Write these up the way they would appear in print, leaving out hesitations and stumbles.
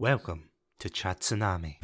Welcome to Chatsunami.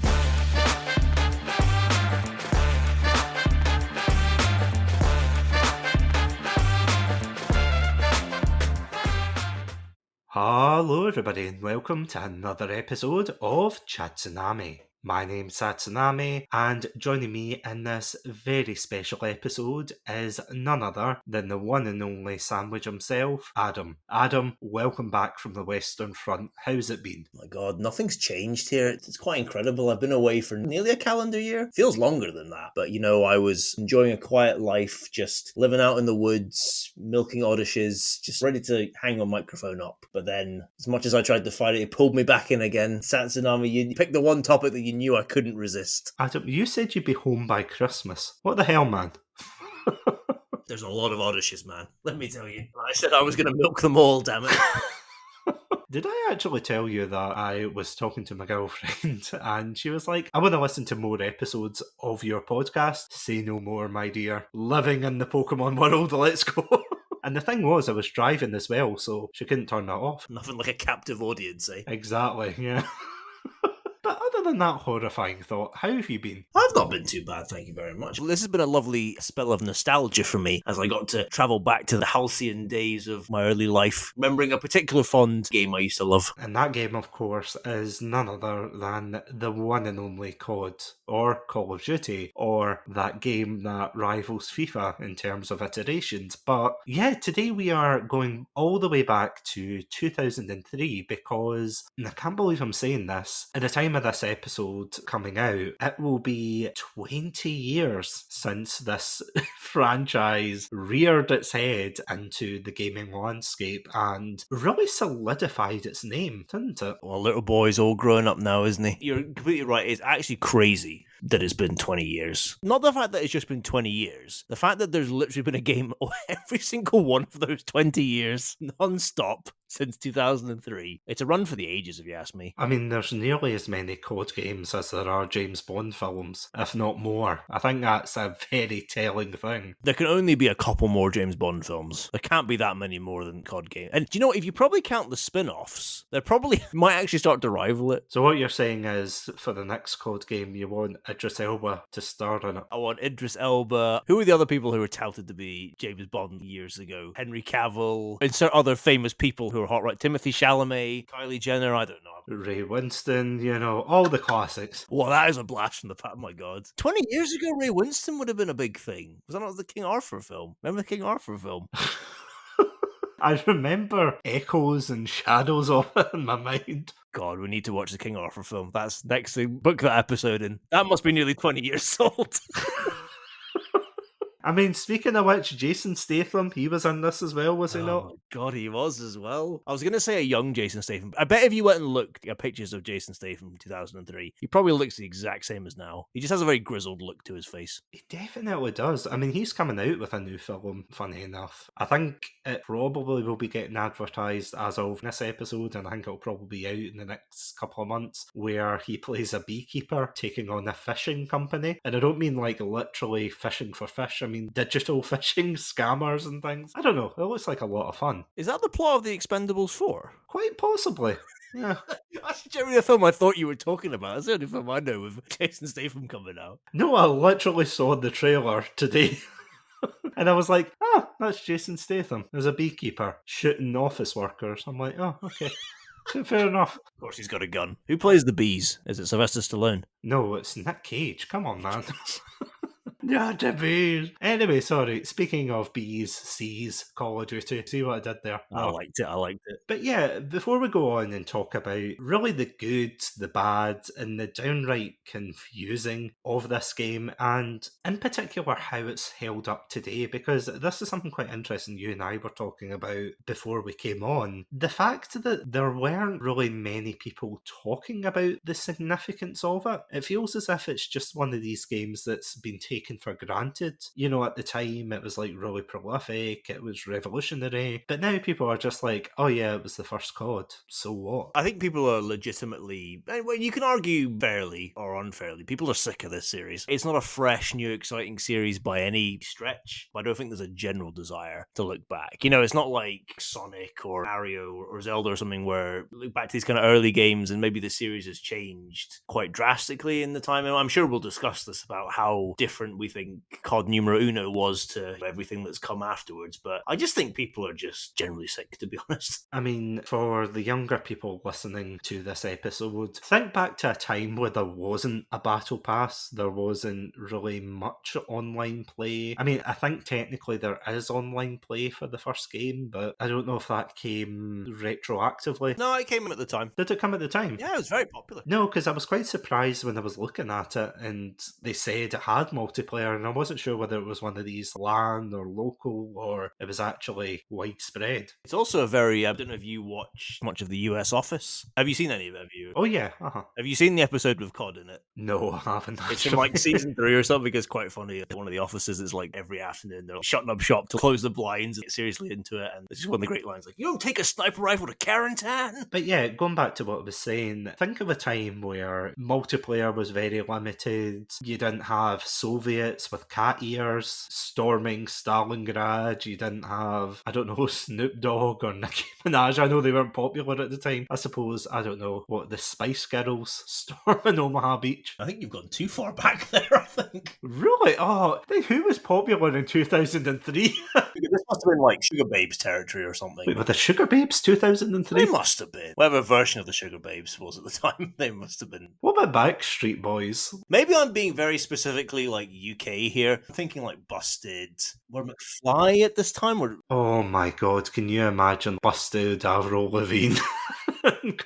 Hello everybody and welcome to another episode of Chatsunami. My name's Satsunami, and joining me in this very special episode is none other than the one and only sandwich himself, Adam. Adam, welcome back from the Western Front. How's it been? My God, nothing's changed here. It's quite incredible. I've been away for nearly a calendar year. Feels longer than that. But, I was enjoying a quiet life, just living out in the woods, milking odysseys, just ready to hang my microphone up. But then, as much as I tried to fight it, it pulled me back in again. Satsunami, you picked the one topic that you knew I couldn't resist. Adam, you said you'd be home by Christmas. What the hell, man? There's a lot of odysseys, man. Let me tell you. I said I was going to milk them all, damn it. Did I actually tell you that I was talking to my girlfriend and she was like, I want to listen to more episodes of your podcast. Say no more, my dear. Living in the Pokemon world, let's go. And the thing was, I was driving as well, so she couldn't turn that off. Nothing like a captive audience, eh? Exactly, yeah. But other than that horrifying thought, how have you been? I've not been too bad, thank you very much. This has been a lovely spell of nostalgia for me as I got to travel back to the halcyon days of my early life, remembering a particular fond game I used to love. And that game, of course, is none other than the one and only COD, or Call of Duty, or that game that rivals FIFA in terms of iterations. But yeah, today we are going all the way back to 2003 because, and I can't believe I'm saying this, at the time of this episode coming out, it will be 20 years since this franchise reared its head into the gaming landscape and really solidified its name, didn't it? Well, little boy's all grown up now, isn't he? You're completely right. It's actually crazy that it's been 20 years. Not the fact that it's just been 20 years. The fact that there's literally been a game every single one of those 20 years, non-stop, since 2003. It's a run for the ages, if you ask me. I mean, there's nearly as many COD games as there are James Bond films, if not more. I think that's a very telling thing. There can only be a couple more James Bond films. There can't be that many more than COD games. And do you know what? If you probably count the spin-offs, they probably might actually start to rival it. So what you're saying is, for the next COD game, you want Idris Elba to star in it? I want Idris Elba. Who are the other people who were touted to be James Bond years ago? Henry Cavill. Insert other famous people who are hot, right? Timothy Chalamet, Kylie Jenner, I don't know. Ray Winston, all the classics. Well, that is a blast from the past, my God. 20 years ago, Ray Winston would have been a big thing. Was that not the King Arthur film? Remember the King Arthur film? I remember echoes and shadows of it in my mind. God, we need to watch the King Arthur film. That's next thing. Book that episode in. That must be nearly 20 years old. I mean, speaking of which, Jason Statham, he was in this as well, was he not? Oh, God, he was as well. I was going to say a young Jason Statham. I bet if you went and looked at pictures of Jason Statham from 2003, he probably looks the exact same as now. He just has a very grizzled look to his face. He definitely does. I mean, he's coming out with a new film, funny enough. I think it probably will be getting advertised as of this episode, and I think it'll probably be out in the next couple of months, where he plays a beekeeper taking on a fishing company. And I don't mean like literally fishing for fish. I mean digital fishing scammers and things. I don't know. It looks like a lot of fun. Is that the plot of The Expendables 4? Quite possibly. Yeah. That's generally the film I thought you were talking about. That's the only film I know with Jason Statham coming out. No, I literally saw the trailer today. And I was like, that's Jason Statham. There's a beekeeper shooting office workers. I'm like, oh, okay. Fair enough. Of course he's got a gun. Who plays the bees? Is it Sylvester Stallone? No, it's Nick Cage. Come on, man. Yeah, the bees. Anyway, sorry. Speaking of bees, C's, Call of Duty. See what I did there? I liked it. But yeah, before we go on and talk about really the good, the bad, and the downright confusing of this game, and in particular how it's held up today, because this is something quite interesting you and I were talking about before we came on. The fact that there weren't really many people talking about the significance of it. It feels as if it's just one of these games that's been taken taken for granted. You know, at the time, it was like really prolific, it was revolutionary, but now people are just like, oh yeah, it was the first COD, so what? I think people are legitimately, well, you can argue fairly or unfairly, people are sick of this series. It's not a fresh, new, exciting series by any stretch, but I don't think there's a general desire to look back. You know, it's not like Sonic or Mario or Zelda or something where look back to these kind of early games and maybe the series has changed quite drastically in the time. And I'm sure we'll discuss this about how different we think COD numero uno was to everything that's come afterwards, but I just think people are just generally sick, to be honest. I mean, for the younger people listening to this episode, think back to a time where there wasn't a battle pass, there wasn't really much online play. I mean, I think technically there is online play for the first game, but I don't know if that came retroactively. No, it came in at the time. Did it come at the time? Yeah, it was very popular. No, because I was quite surprised when I was looking at it and they said it had multiplayer, and I wasn't sure whether it was one of these LAN or local or it was actually widespread. It's also a very, I don't know if you watch much of the US Office. Have you seen any of it? Have you? Oh yeah, Have you seen the episode with COD in it? No, I haven't. It's from like season 3 or something. It's quite funny. One of the offices is like every afternoon they're shutting up shop to close the blinds and get seriously into it. And it's just one of the great lines like, "You don't take a sniper rifle to Carentan." But yeah, going back to what I was saying, think of a time where multiplayer was very limited. You didn't have Soviets with cat ears storming Stalingrad. You didn't have, I don't know, Snoop Dogg or Nicki Minaj. I know they weren't popular at the time. I suppose, I don't know, what, the Spice Girls storming Omaha Beach. I think you've gone too far back there, I think. Really? Oh, then who was popular in 2003? This must have been like Sugar Babes territory or something. Wait, were the Sugar Babes 2003? They must have been. Whatever version of the Sugar Babes was at the time, they must have been. What about Backstreet Boys? Maybe I'm being very specifically like UK here. I'm thinking like Busted. Were McFly at this time? Or Oh my god, can you imagine Busted, Avril Lavigne?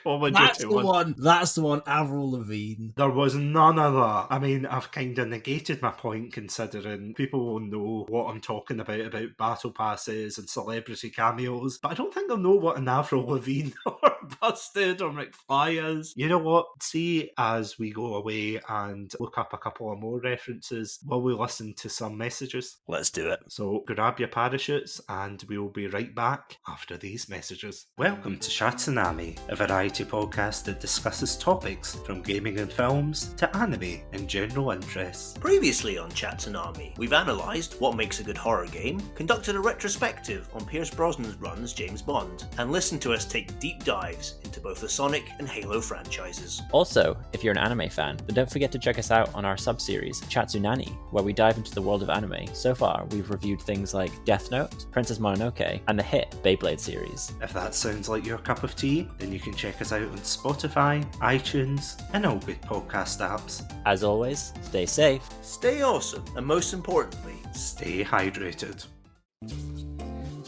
Call of That's Duty the 1. one. That's the one. Avril Lavigne. There was none of that. I mean, I've kind of negated my point considering people will know what I'm talking about battle passes and celebrity cameos, but I don't think they'll know what an Avril Lavigne or Busted or McFly is. You know what? See, as we go away and look up a couple of more references, will we listen to some messages? let's do it. So grab your parachutes and we'll be right back after these messages. Welcome to Chatsunami, a variety podcast that discusses topics from gaming and films to anime and general interests. Previously on Chatsunami, we've analysed what makes a good horror game, conducted a retrospective on Pierce Brosnan's run as James Bond, and listened to us take deep dives into both the Sonic and Halo franchises. Also, if you're an anime fan, then don't forget to check us out on our sub-series, Chatsunami, where we dive into the world of anime. So far, we've reviewed things like Death Note, Princess Mononoke, and the hit Beyblade series. If that sounds like your cup of tea, then you can check us out on Spotify, iTunes, and all good podcast apps. As always, stay safe. Stay awesome, and most importantly, Stay hydrated.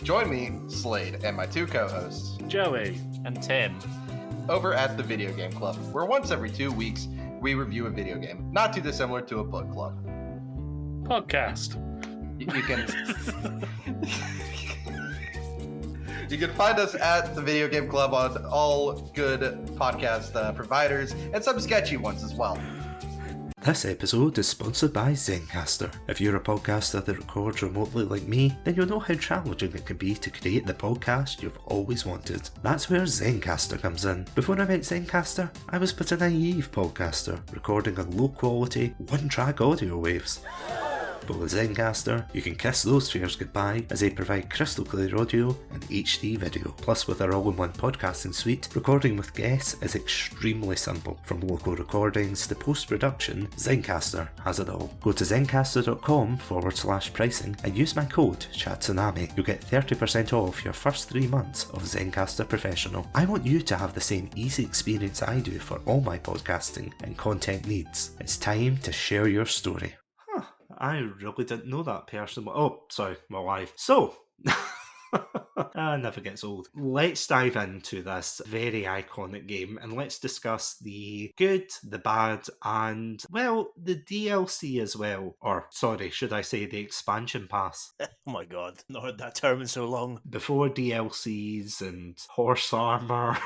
Join me, Slade, and my two co-hosts Joey and Tim. over at the Video Game Club, where once every 2 weeks we review a video game, not too dissimilar to a book club. Podcast. You can you can find us at the Video Game Club on all good podcast providers and some sketchy ones as well. This episode is sponsored by Zencastr. If you're a podcaster that records remotely like me, then you'll know how challenging it can be to create the podcast you've always wanted. That's where Zencastr comes in. Before I met Zencastr, I was but a naive podcaster, recording on low quality, one-track audio waves. But with Zencastr, you can kiss those fears goodbye as they provide crystal clear audio and HD video. Plus, with our all-in-one podcasting suite, recording with guests is extremely simple. From local recordings to post-production, Zencastr has it all. Go to zencastr.com/pricing and use my code Chatsunami. You'll get 30% off your first 3 months of Zencastr Professional. I want you to have the same easy experience I do for all my podcasting and content needs. It's time to share your story. I really didn't know that person. Oh, sorry, my wife. So, never gets old. Let's dive into this very iconic game and let's discuss the good, the bad, and, well, the DLC as well. Or, sorry, should I say the expansion pass? oh my god, not heard that term in so long. Before DLCs and horse armor.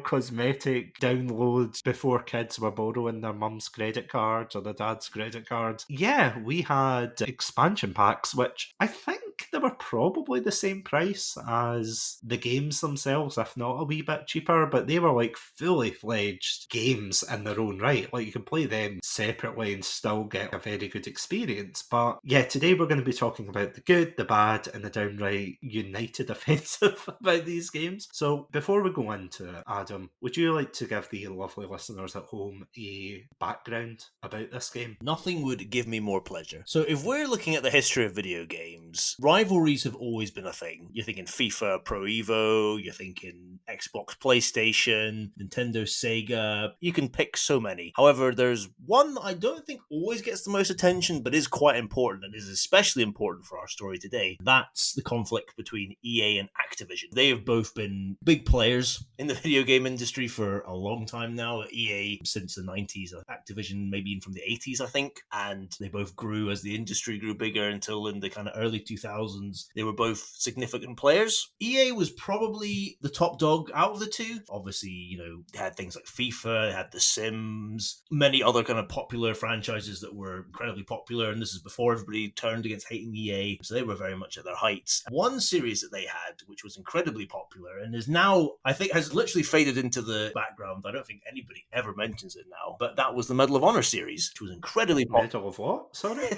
cosmetic downloads before kids were borrowing their mum's credit cards or their dad's credit cards. Yeah, we had expansion packs, which I think they were probably the same price as the games themselves, if not a wee bit cheaper, but they were like fully fledged games in their own right. Like, you can play them separately and still get a very good experience. But yeah, today we're going to be talking about the good, the bad, and the downright united offensive about these games. So before we go into it, Adam, would you like to give the lovely listeners at home a background about this game? Nothing would give me more pleasure. So if we're looking at the history of video games, rivalries have always been a thing. You're thinking FIFA, Pro Evo, you're thinking Xbox, PlayStation, Nintendo, Sega. You can pick so many. However, there's one that I don't think always gets the most attention, but is quite important and is especially important for our story today. That's the conflict between EA and Activision. They have both been big players in the video game industry for a long time now. EA since the 90s, Activision maybe even from the 80s, I think. And they both grew as the industry grew bigger until in the kind of early 2000s, they were both significant players. EA was probably the top dog out of the two. Obviously, they had things like FIFA, they had The Sims, many other kind of popular franchises that were incredibly popular. And this is before everybody turned against hating EA. So they were very much at their heights. One series that they had, which was incredibly popular and is now, I think, has literally faded into the background. I don't think anybody ever mentions it now. But that was the Medal of Honor series, which was incredibly popular. Medal of what? Sorry?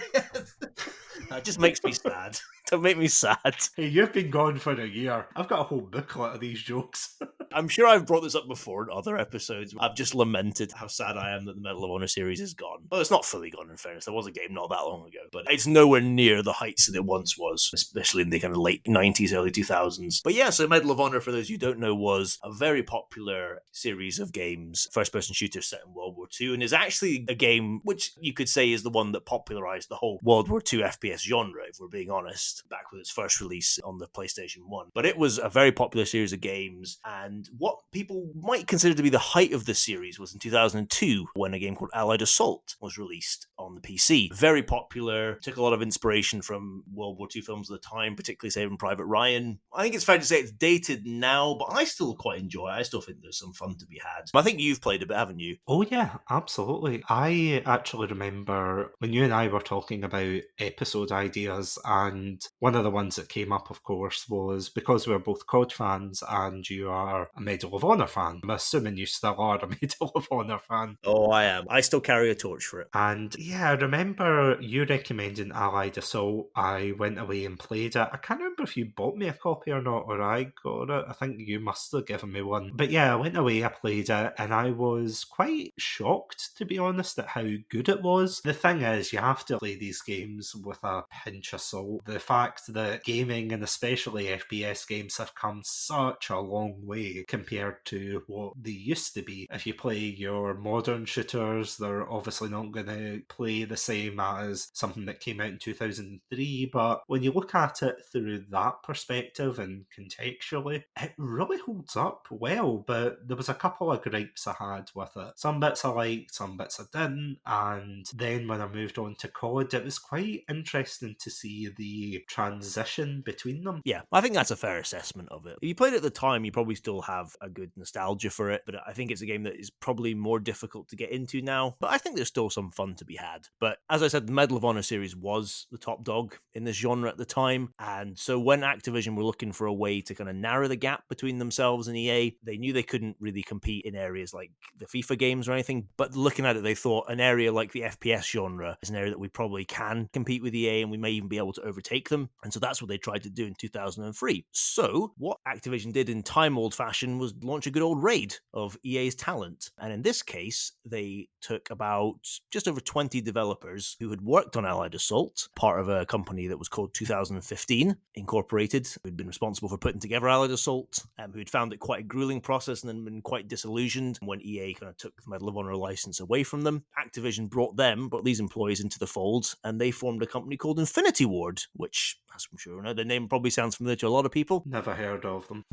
That just makes me sad. Don't make me sad. Hey, you've been gone for a year. I've got a whole booklet of these jokes. I'm sure I've brought this up before in other episodes. I've just lamented how sad I am that the Medal of Honor series is gone. Well, it's not fully gone, in fairness. There was a game not that long ago, but it's nowhere near the heights that it once was, especially in the kind of late 90s, early 2000s. But yeah, so Medal of Honor, for those you don't know, was a very popular series of games, first-person shooters set in World War II, and is actually a game which you could say is the one that popularized the whole World War II FPS genre, if we're being honest, back with its first release on the PlayStation 1. But it was a very popular series of games, and what people might consider to be the height of the series was in 2002, when a game called Allied Assault was released on the PC. Very popular, took a lot of inspiration from World War II films at the time, particularly Saving Private Ryan. I think it's fair to say it's dated now, but I still quite enjoy it. I still think there's some fun to be had. I think you've played a bit, haven't you? Oh yeah, absolutely. I actually remember when you and I were talking about episode ideas, and one of the ones that came up, of course, was because we're both COD fans and you are a Medal of Honor fan. I'm assuming you still are a Medal of Honor fan. Oh, I am. I still carry a torch for it. And yeah, I remember you recommending Allied Assault. I went away and played it. I can't remember if you bought me a copy or not, or I got it. I think you must have given me one. But yeah, I went away, I played it, and I was quite shocked, to be honest, at how good it was. The thing is, you have to play these games with a pinch of salt. The fact that gaming, and especially FPS games, have come such a long way compared to what they used to be. If you play your modern shooters, they're obviously not going to play the same as something that came out in 2003, but when you look at it through that perspective and contextually, it really holds up well. But there was a couple of gripes I had with it. Some bits I liked, some bits I didn't, and then when I moved on to COD, it was quite interesting to see the transition between them. Yeah, I think that's a fair assessment of it. If you played it at the time, you probably still have a good nostalgia for it, but I think it's a game that is probably more difficult to get into now. But I think there's still some fun to be had. But as I said, the Medal of Honor series was the top dog in this genre at the time, and so when Activision were looking for a way to kind of narrow the gap between themselves and EA, they knew they couldn't really compete in areas like the FIFA games or anything, but looking at it, they thought an area like the FPS genre is an area that we probably can compete with EA, and we may even be able to overtake them. And so that's what they tried to do in 2003. So what Activision did in time-old fashion was launch a good old raid of EA's talent. And in this case, they took about just over 20 developers who had worked on Allied Assault, part of a company that was called 2015 Incorporated, who'd been responsible for putting together Allied Assault, who'd found it quite a grueling process and then been quite disillusioned when EA kind of took the Medal of Honor Honor license away from them. Activision brought these employees into the fold, and they formed a company called Infinity Ward, which, as I'm sure you know, the name probably sounds familiar to a lot of people. Never heard of them.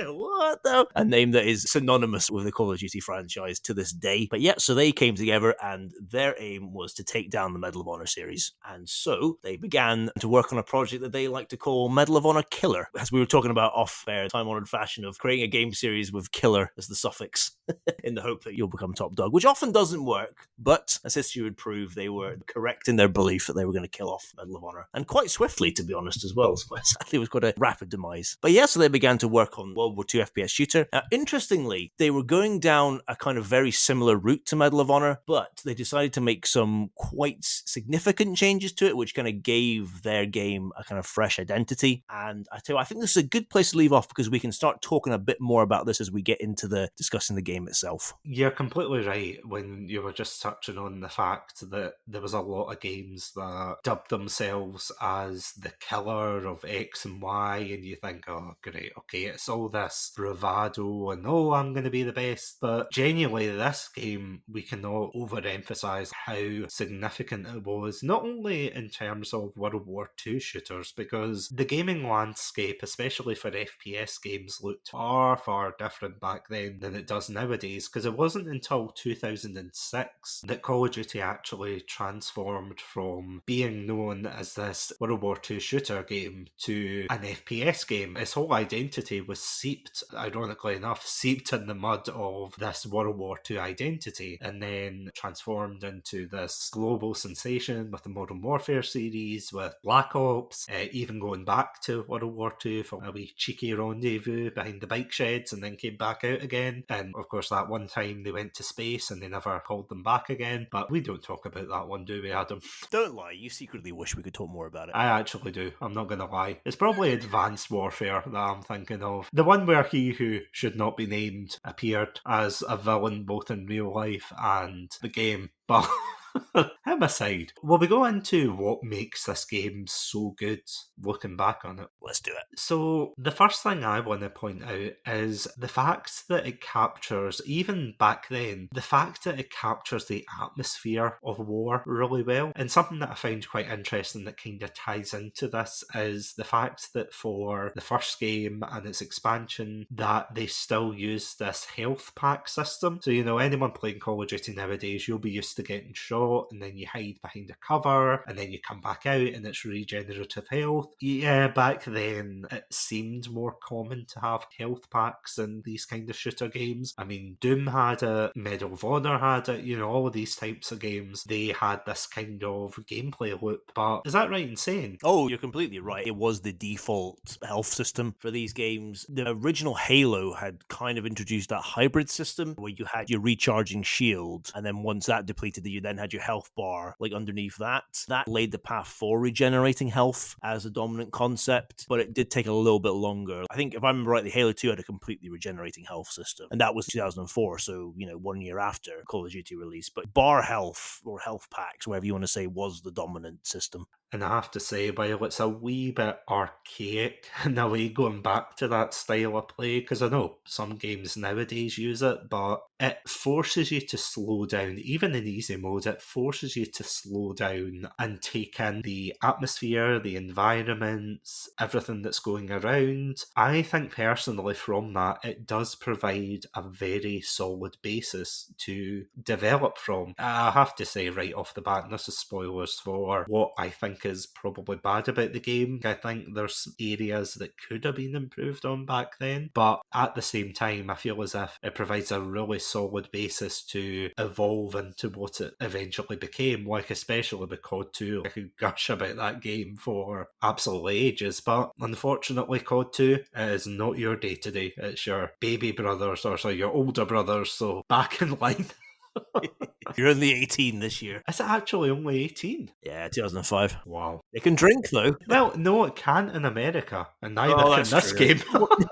What though? A name that is synonymous with the Call of Duty franchise to this day. But yeah, so they came together and their aim was to take down the Medal of Honor series. And so they began to work on a project that they like to call Medal of Honor Killer. As we were talking about off-air, time-honored fashion of creating a game series with killer as the suffix in the hope that you'll become top dog, which often doesn't work. But as history would prove, they were correct in thetheir belief that they were going to kill off Medal of Honor. And quite swiftly, to be honest, as well. So sadly, it was quite a rapid demise. But yeah, so they began to work on World War II FPS shooter. Now, interestingly, they were going down a kind of very similar route to Medal of Honor, but they decided to make some quite significant changes to it, which kind of gave their game a kind of fresh identity. And I tell you, I think this is a good place to leave off because we can start talking a bit more about this as we get into the discussing the game itself. You're completely right when you were just touching on the fact that there was a lot of games that dubbed themselves as the killer of X and Y, and you think, oh, great, okay, it's all this bravado and, oh, I'm going to be the best. But genuinely, this game, we cannot overemphasize how significant it was, not only in terms of World War II shooters, because the gaming landscape, especially for FPS games, looked far, far different back then than it does nowadays, because it wasn't until 2006 that Call of Duty actually transformed from being known as this World War II shooter game to an FPS game. Its whole identity was seeped, ironically enough, seeped in the mud of this World War II identity, and then transformed into this global sensation with the Modern Warfare series, with Black Ops, even going back to World War II for a wee cheeky rendezvous behind the bike sheds and then came back out again. And of course, that one time they went to space and they never called them back again. But we don't talk about that one, do we, Adam? Don't lie, you secretly wish we could talk more about it. I actually do. I'm not going to lie. It's probably Advanced Warfare that I'm thinking of. The one where he who should not be named appeared as a villain both in real life and the game. But him aside, will we go into what makes this game so good looking back on it? Let's do it. So the first thing I want to point out is the fact that it captures, even back then, the fact that it captures the atmosphere of war really well. And something that I found quite interesting that kind of ties into this is the fact that for the first game and its expansion, that they still use this health pack system. So, you know, anyone playing Call of Duty nowadays, you'll be used to getting shot and then you hide behind a cover and then you come back out and it's regenerative health. Yeah, back then it seemed more common to have health packs in these kind of shooter games. I mean, Doom had it, Medal of Honor had it, you know, all of these types of games, they had this kind of gameplay loop. But is that right in saying? Oh, you're completely right. It was the default health system for these games. The original Halo had kind of introduced that hybrid system where you had your recharging shield, and then once that depleted, you then had your health bar like underneath that. That laid the path for regenerating health as a dominant concept, but it did take a little bit longer. I think if I remember rightly, Halo 2 had a completely regenerating health system, and that was 2004, so, you know, 1 year after Call of Duty release. But bar health, or health packs, whatever you want to say, was the dominant system. And I have to say, while it's a wee bit archaic in a way going back to that style of play, because I know some games nowadays use it, but it forces you to slow down. Even in easy mode, it forces you to slow down and take in the atmosphere, the environments, everything that's going around. I think personally from that, it does provide a very solid basis to develop from. I have to say right off the bat, and this is spoilers for what I think is probably bad about the game. I think there's areas that could have been improved on back then, but at the same time, I feel as if it provides a really solid basis to evolve into what it eventually became, like especially with COD 2. I could gush about that game for absolutely ages, but unfortunately COD 2 is not your day-to-day. It's your baby brothers, or sorry, your older brothers, so back in line. You're only 18 this year. Is it actually only 18? Yeah, 2005. Wow. They can drink, though. Well, no, it can't in America, and neither Oh, can that's this true. game.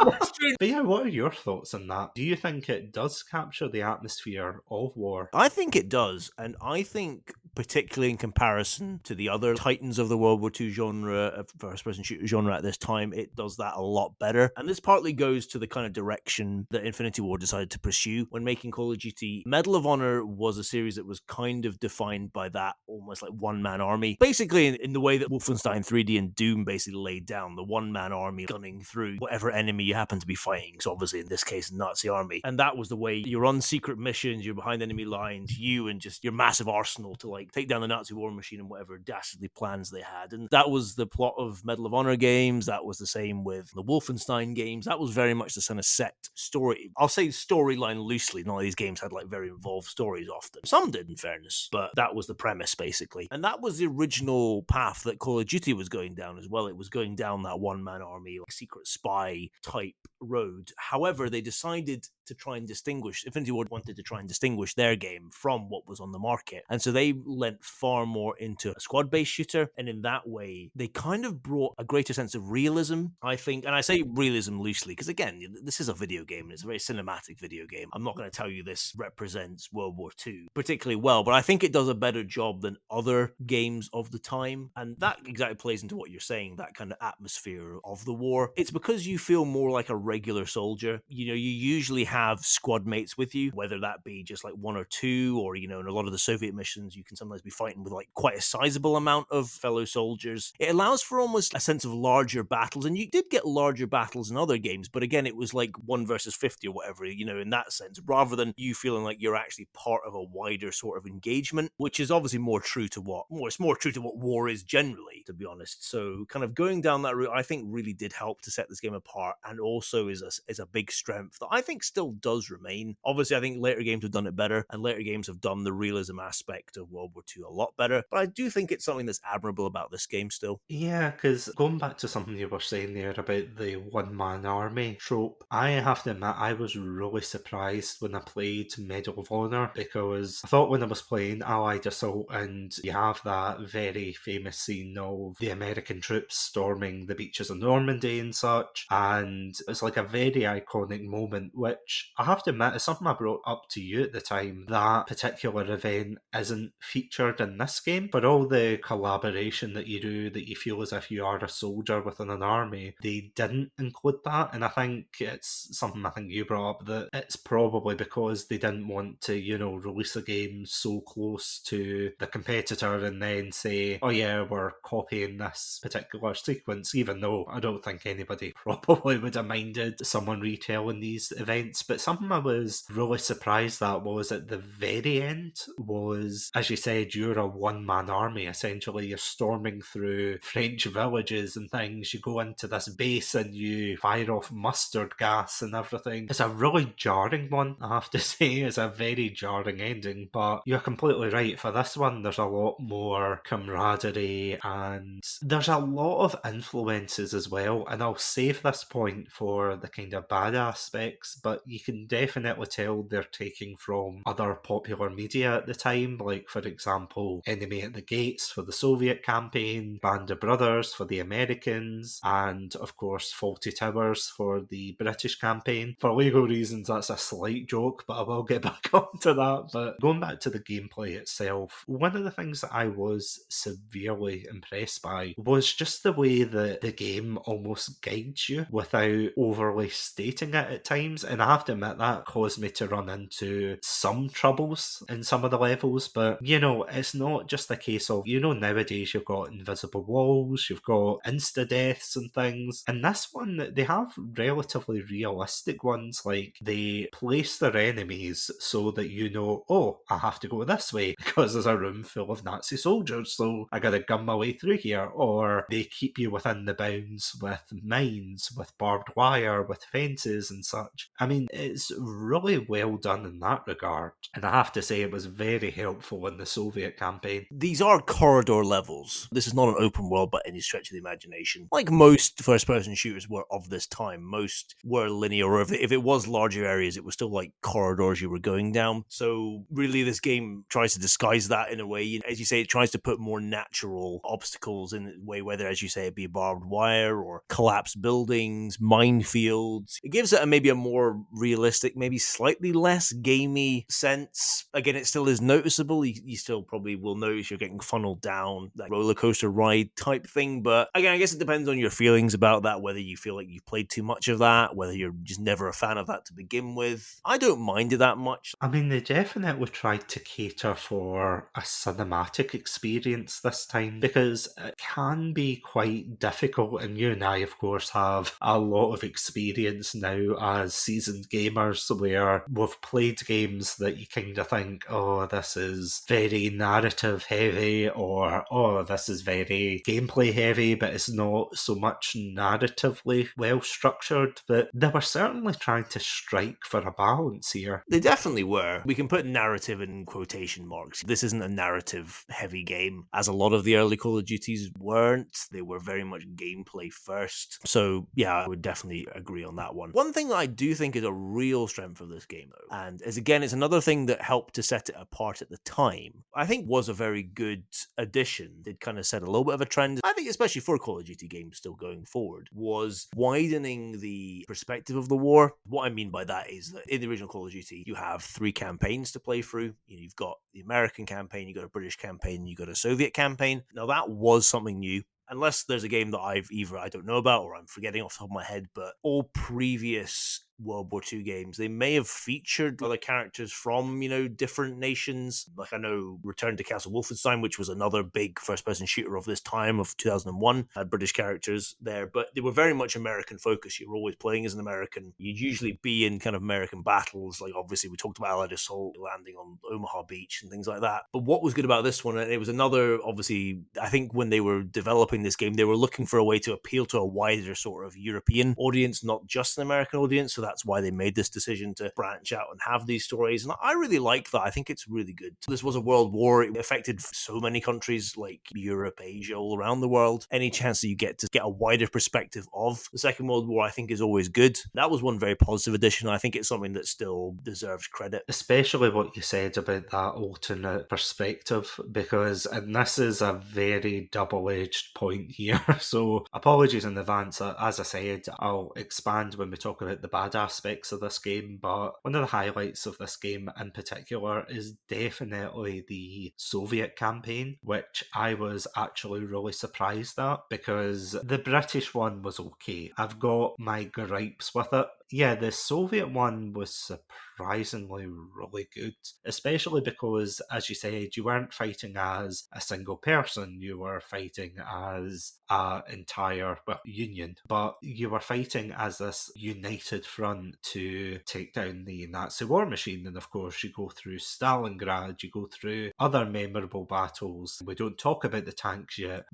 That's true. But yeah, what are your thoughts on that? Do you think it does capture the atmosphere of war? I think it does, and I think particularly in comparison to the other titans of the World War II genre, first-person shooter genre at this time. It does that a lot better. And this partly goes to the kind of direction that Infinity Ward decided to pursue when making Call of Duty. Medal of Honor was a series that was kind of defined by that almost like one-man army. Basically, in the way that Wolfenstein 3D and Doom basically laid down, the one-man army gunning through whatever enemy you happen to be fighting. So obviously, in this case, Nazi army. And that was the way you're on secret missions, you're behind enemy lines, you and just your massive arsenal to like take down the Nazi war machine and whatever dastardly plans they had. And that was the plot of Medal of Honor games. That was the same with the Wolfenstein games. That was very much the kind of set story. I'll say storyline loosely. None of these games had like very involved stories often. Some did, in fairness, but that was the premise basically. And that was the original path that Call of Duty was going down as well. It was going down that one-man army, like secret spy type road. However, they decided to try and distinguish, Infinity Ward wanted to try and distinguish their game from what was on the market. And so they lent far more into a squad-based shooter. And in that way, they kind of brought a greater sense of realism, I think. And I say realism loosely, because again, this is a video game and it's a very cinematic video game. I'm not going to tell you this represents World War II particularly well, but I think it does a better job than other games of the time. And that exactly plays into what you're saying, that kind of atmosphere of the war. It's because you feel more like a regular soldier. You know, you usually have squad mates with you, whether that be just like one or two, or, you know, in a lot of the Soviet missions, you can sometimes be fighting with like quite a sizable amount of fellow soldiers. It allows for almost a sense of larger battles, and you did get larger battles in other games, but again, it was like 1 versus 50 or whatever, you know, in that sense, rather than you feeling like you're actually part of a wider sort of engagement, which is obviously more true to what war is generally, to be honest. So kind of going down that route, I think really did help to set this game apart, and also is a big strength that I think still does remain. Obviously, I think later games have done it better, and later games have done the realism aspect of World War II a lot better, but I do think it's something that's admirable about this game still. Yeah, because going back to something you were saying there about the one-man army trope, I have to admit I was really surprised when I played Medal of Honor, because I thought when I was playing Allied Assault and you have that very famous scene of the American troops storming the beaches of Normandy and such, and it's like a very iconic moment, which I have to admit is something I brought up to you at the time. That particular event isn't featured in this game, but all the collaboration that you do, that you feel as if you are a soldier within an army, they didn't include that. And I think it's something I think you brought up, that it's probably because they didn't want to, you know, release a game so close to the competitor and then say, oh yeah, we're copying this particular sequence, even though I don't think anybody probably would have minded someone retelling these events. But something I was really surprised at was at the very end was, as you said, you're a one-man army, essentially. You're storming through French villages and things. You go into this base and you fire off mustard gas and everything. It's a really jarring one, I have to say. It's a very jarring ending, but you're completely right. For this one, there's a lot more camaraderie and there's a lot of influences as well. And I'll save this point for the kind of bad aspects, but you can definitely tell they're taking from other popular media at the time, like for example Enemy at the Gates for the Soviet campaign, Band of Brothers for the Americans, and of course Fawlty Towers for the British campaign. For legal reasons that's a slight joke, but I will get back onto that. But going back to the gameplay itself, one of the things that I was severely impressed by was just the way that the game almost guides you without overly stating it at times. And I have to admit that caused me to run into some troubles in some of the levels, but you know, it's not just a case of, you know, nowadays you've got invisible walls, you've got insta-deaths and things. In this one, they have relatively realistic ones, like they place their enemies so that you know, oh, I have to go this way because there's a room full of Nazi soldiers, so I gotta gun my way through here. Or they keep you within the bounds with mines, with barbed wire, with fences and such. I mean, it's really well done in that regard, and I have to say it was very helpful in the Soviet campaign. These are corridor levels. This is not an open world by any stretch of the imagination. Like most first-person shooters were of this time, most were linear, or if it was larger areas, it was still like corridors you were going down. So really this game tries to disguise that in a way. As you say, it tries to put more natural obstacles in a way, whether, as you say, it be barbed wire or collapsed buildings, minefields, fields. It gives it maybe a more realistic, maybe slightly less gamey sense. Again, it still is noticeable. You still probably will notice you're getting funneled down that roller coaster ride type thing. But again, I guess it depends on your feelings about that, whether you feel like you've played too much of that, whether you're just never a fan of that to begin with. I don't mind it that much. I mean, they definitely tried to cater for a cinematic experience this time, because it can be quite difficult, and you and I, of course, have a lot of experience now as seasoned gamers where we've played games that you kind of think, oh, this is very narrative heavy, or oh, this is very gameplay heavy, but it's not so much narratively well structured. But they were certainly trying to strike for a balance here. They definitely were. We can put narrative in quotation marks. This isn't a narrative heavy game, as a lot of the early Call of Duties weren't. They were very much gameplay first. So yeah, I would definitely agree on that one. One thing that I do think is a real strength of this game, though, and is again, it's another thing that helped to set it apart at the time, I think was a very good addition. It kind of set a little bit of a trend, I think, especially for Call of Duty games still going forward, was widening the perspective of the war. What I mean by that is that in the original Call of Duty, you have 3 campaigns to play through. You've got the American campaign, you've got a British campaign, you've got a Soviet campaign. Now that was something new. Unless there's a game that I don't know about or I'm forgetting off the top of my head, but all previous World War II games, they may have featured other characters from, different nations. Like I know Return to Castle Wolfenstein, which was another big first-person shooter of this time, of 2001, had British characters there, but they were very much American focused. You were always playing as an American. You'd usually be in kind of American battles, like obviously we talked about Allied Assault, landing on Omaha Beach and things like that. But what was good about this one, and it was another, obviously, I think when they were developing this game, they were looking for a way to appeal to a wider sort of European audience, not just an American audience, so that's why they made this decision to branch out and have these stories. And I really like that. I think it's really good. This was a world war. It affected so many countries like Europe, Asia, all around the world. Any chance that you get to get a wider perspective of the Second World War, I think is always good. That was one very positive addition. I think it's something that still deserves credit. Especially what you said about that alternate perspective, because, and this is a very double-edged point here, so apologies in advance. As I said, I'll expand when we talk about the bad aspects of this game, but one of the highlights of this game in particular is definitely the Soviet campaign, which I was actually really surprised at, because the British one was okay. I've got my gripes with it. Yeah, the Soviet one was surprisingly really good, especially because, as you said, you weren't fighting as a single person, you were fighting as an entire union, but you were fighting as this united front to take down the Nazi war machine. And of course, you go through Stalingrad, you go through other memorable battles. We don't talk about the tanks yet,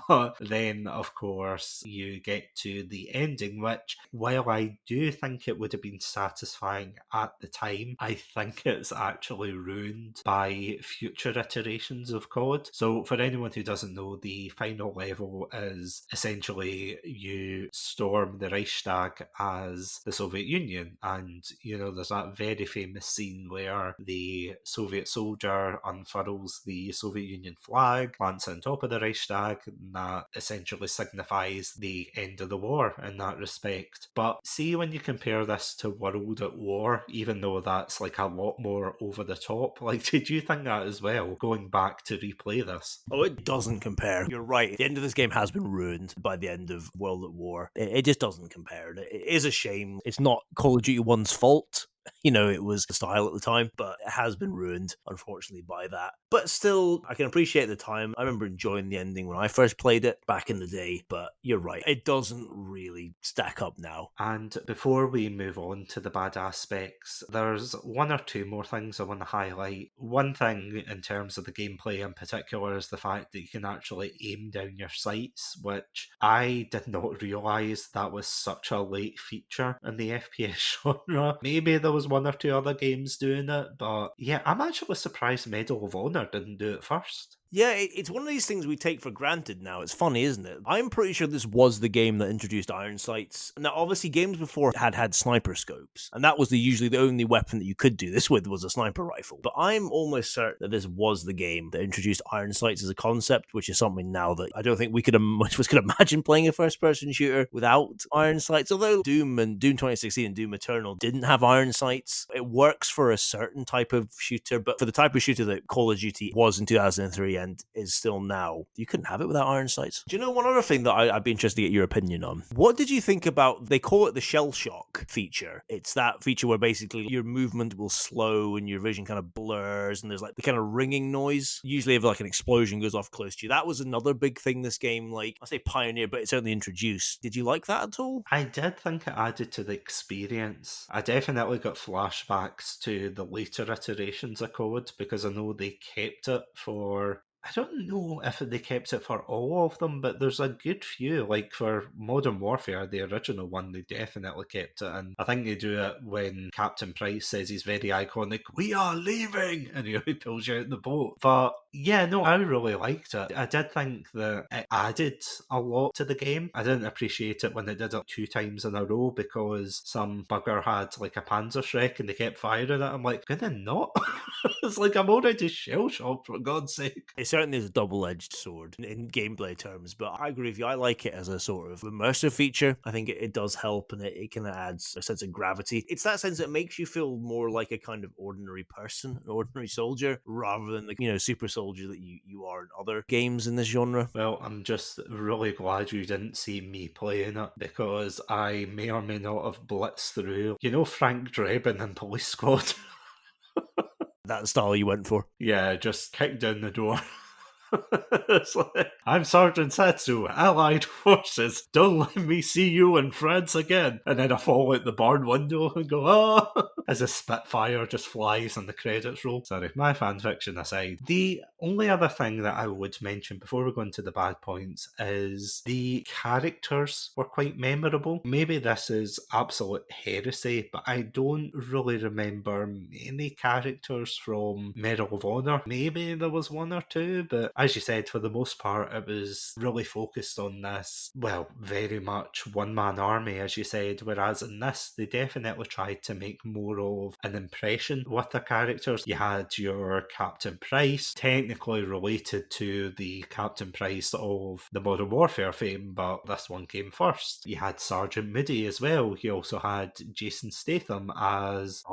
but then, of course, you get to the ending, which, while I do think it would have been satisfying at the time, I think it's actually ruined by future iterations of COD. So for anyone who doesn't know, the final level is essentially you storm the Reichstag as the Soviet Union, and there's that very famous scene where the Soviet soldier unfurls the Soviet Union flag, plants on top of the Reichstag, and that essentially signifies the end of the war in that respect. But see, when you compare this to World at War, even though that's like a lot more over the top, like, did you think that as well, going back to replay this? Oh, it doesn't compare. You're right. The end of this game has been ruined by the end of World at War. It just doesn't compare. It is a shame. It's not Call of Duty 1's fault. It was the style at the time, but it has been ruined, unfortunately, by that. But still, I can appreciate the time. I remember enjoying the ending when I first played it back in the day, but you're right. It doesn't really stack up now. And before we move on to the bad aspects, there's one or two more things I want to highlight. One thing in terms of the gameplay in particular is the fact that you can actually aim down your sights, which I did not realise that was such a late feature in the FPS genre. Maybe there was one or two other games doing it, but yeah, I'm actually surprised Medal of Honor didn't do it first. Yeah, it's one of these things we take for granted now. It's funny, isn't it? I'm pretty sure this was the game that introduced iron sights. Now, obviously, games before had sniper scopes, and that was usually the only weapon that you could do this with was a sniper rifle. But I'm almost certain that this was the game that introduced iron sights as a concept, which is something now that I don't think much of us could imagine playing a first-person shooter without iron sights. Although Doom 2016 and Doom Eternal didn't have iron sights, it works for a certain type of shooter, but for the type of shooter that Call of Duty was in 2003 and is still now, you couldn't have it without iron sights. Do you know one other thing that I'd be interested to get your opinion on? What did you think about, they call it the shell shock feature. It's that feature where basically your movement will slow and your vision kind of blurs and there's like the kind of ringing noise. Usually if like an explosion goes off close to you. That was another big thing this game, like, I say pioneer, but it certainly introduced. Did you like that at all? I did think it added to the experience. I definitely got flashbacks to the later iterations of COD because I know they kept it for... I don't know if they kept it for all of them, but there's a good few. Like for Modern Warfare, the original one, they definitely kept it. And I think they do it when Captain Price says he's very iconic, "We are leaving!" And he pulls you out the boat. But yeah, no, I really liked it. I did think that it added a lot to the game. I didn't appreciate it when they did it 2 times in a row because some bugger had like a Panzerschreck and they kept firing it. I'm like, can they not? It's like I'm already shell-shocked, for God's sake. It certainly is a double-edged sword in gameplay terms, but I agree with you. I like it as a sort of immersive feature. I think it does help and it kind of adds a sense of gravity. It's that sense that makes you feel more like a kind of ordinary person, an ordinary soldier, rather than the super soldier that you are in other games in this genre. Well, I'm just really glad you didn't see me playing it because I may or may not have blitzed through. You know Frank Drebin in Police Squad? That style you went for. Yeah, just kick down the door. It's like, I'm Sergeant Satsu, Allied Forces. Don't let me see you in France again. And then I fall out the barn window and go, oh, as a Spitfire just flies and the credits roll. Sorry, my fanfiction aside. The only other thing that I would mention before we go into the bad points is the characters were quite memorable. Maybe this is absolute heresy, but I don't really remember many characters from Medal of Honor. Maybe there was 1 or 2, but as you said, for the most part, it was really focused on this, well, very much one-man army, as you said, whereas in this, they definitely tried to make more of an impression with the characters. You had your Captain Price, technically related to the Captain Price of the Modern Warfare fame, but this one came first. You had Sergeant Moody as well. You also had Jason Statham as...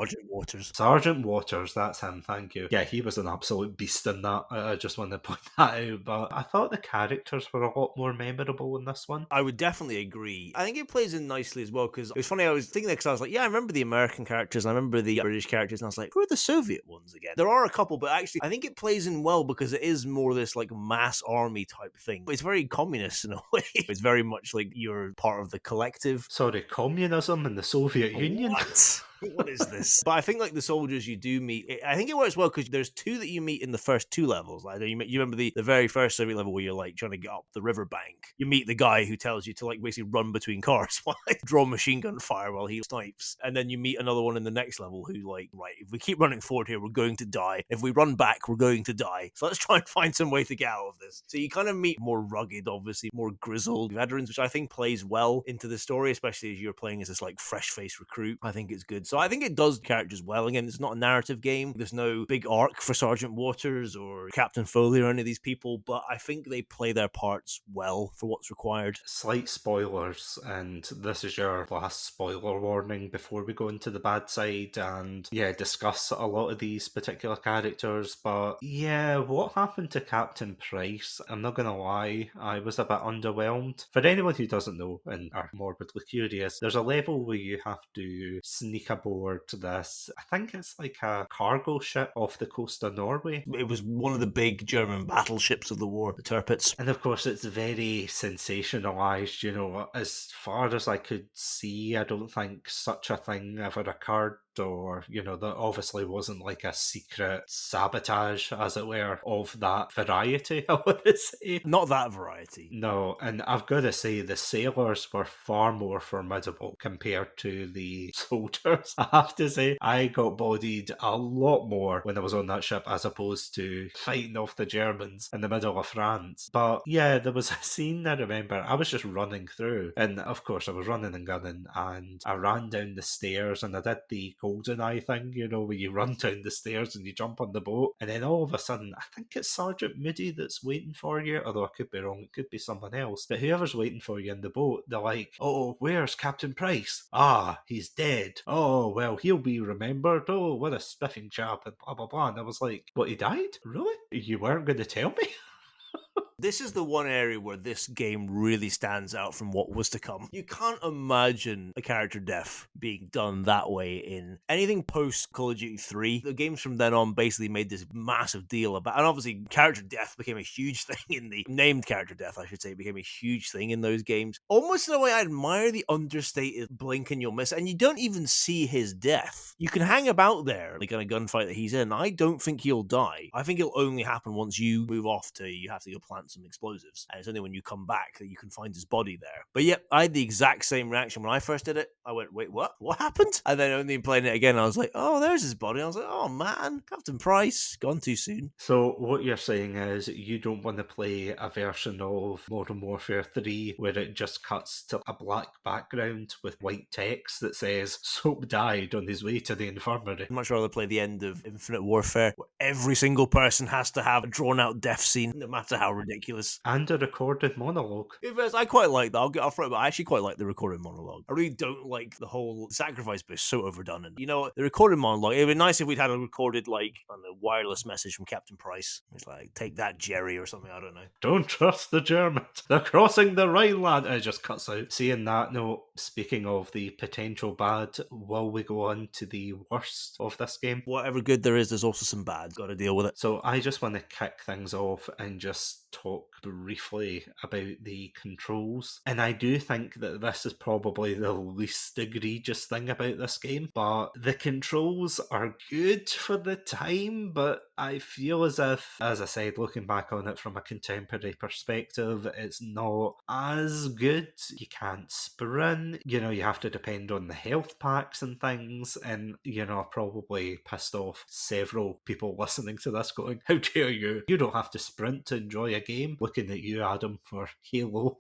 Sergeant Waters, that's him, thank you. Yeah, he was an absolute beast in that. I just want to point that out, but I thought the characters were a lot more memorable in this one. I would definitely agree. I think it plays in nicely as well, because it was funny, I was thinking that because I was like, yeah, I remember the American characters, I remember the British characters, and I was like, who are the Soviet ones again? There are a couple, but actually, I think it plays in well because it is more this like mass army type thing. It's very communist in a way. It's very much like you're part of the collective. Sorry, communism in the Soviet Union? What? What is this? But I think like the soldiers you do meet, I think it works well because there's 2 that you meet in the first 2 levels. Like you remember the very first Soviet level where you're like trying to get up the riverbank. You meet the guy who tells you to like basically run between cars while draw machine gun fire while he snipes. And then you meet another one in the next level who like, right, if we keep running forward here, we're going to die. If we run back, we're going to die. So let's try and find some way to get out of this. So you kind of meet more rugged, obviously, more grizzled veterans, which I think plays well into the story, especially as you're playing as this like fresh-faced recruit. I think it's good. So I think it does characters well. Again, it's not a narrative game. There's no big arc for Sergeant Waters or Captain Foley or any of these people, but I think they play their parts well for what's required. Slight spoilers, and this is your last spoiler warning before we go into the bad side and, yeah, discuss a lot of these particular characters. But, yeah, what happened to Captain Price? I'm not gonna lie, I was a bit underwhelmed. For anyone who doesn't know and are morbidly curious, there's a level where you have to sneak aboard this, I think it's like a cargo ship off the coast of Norway. It was one of the big German battleships of the war, the Tirpitz. And of course it's very sensationalised, you know, as far as I could see, I don't think such a thing ever occurred. Or, you know, there obviously wasn't like a secret sabotage, as it were, of that variety, I would say. Not that variety. No, and I've got to say, the sailors were far more formidable compared to the soldiers. course, I have to say, I got bodied a lot more when I was on that ship as opposed to fighting off the Germans in the middle of France. But yeah, there was a scene I remember, I was just running through, and of course I was running and gunning, and I ran down the stairs and I did the GoldenEye thing, you know, where you run down the stairs and you jump on the boat, and then all of a sudden, I think it's Sergeant Moody that's waiting for you, although I could be wrong, it could be someone else, but whoever's waiting for you in the boat, they're like, oh, where's Captain Price? Ah, he's dead. Oh, well, he'll be remembered. Oh, what a spiffing chap, and blah, blah, blah. And I was like, what, he died? Really? You weren't going to tell me? This is the one area where this game really stands out from what was to come. You can't imagine a character death being done that way in anything post Call of Duty 3. The games from then on basically made this massive deal about, and obviously character death became a huge thing in the named character death, I should say, became a huge thing in those games. Almost in a way, I admire the understated blink and you'll miss, and you don't even see his death. You can hang about there, like in a gunfight that he's in. I don't think he'll die. I think it'll only happen once you move off to, you have to go plant some explosives, and it's only when you come back that you can find his body there. But yep, I had the exact same reaction when I first did it. I went, wait, what happened? And then only playing it again, I was like, oh, there's his body. I was like, oh man, Captain Price gone too soon. So what you're saying is you don't want to play a version of Modern Warfare 3 where it just cuts to a black background with white text that says Soap died on his way to the infirmary. I'd much rather play the end of Infinite Warfare, where every single person has to have a drawn out death scene, no matter how ridiculous. And a recorded monologue. I quite like that. I'll throw it, but I actually quite like the recorded monologue. I really don't like the whole sacrifice bit. It's so overdone. And you know what? The recorded monologue, it would be nice if we'd had a recorded, like, I don't know, wireless message from Captain Price. It's like, take that, Jerry, or something. I don't know. Don't trust the Germans. They're crossing the Rhineland. It just cuts out. Seeing that note, speaking of the potential bad, will we go on to the worst of this game? Whatever good there is, there's also some bad. Got to deal with it. So I just want to kick things off and just talk briefly about the controls. And I do think that this is probably the least egregious thing about this game, but the controls are good for the time, but I feel as if, as I said, looking back on it from a contemporary perspective, it's not as good. You can't sprint, you know, you have to depend on the health packs and things, and, you know, probably pissed off several people listening to this going, how dare you? You don't have to sprint to enjoy a game. Looking at you, Adam, for Halo.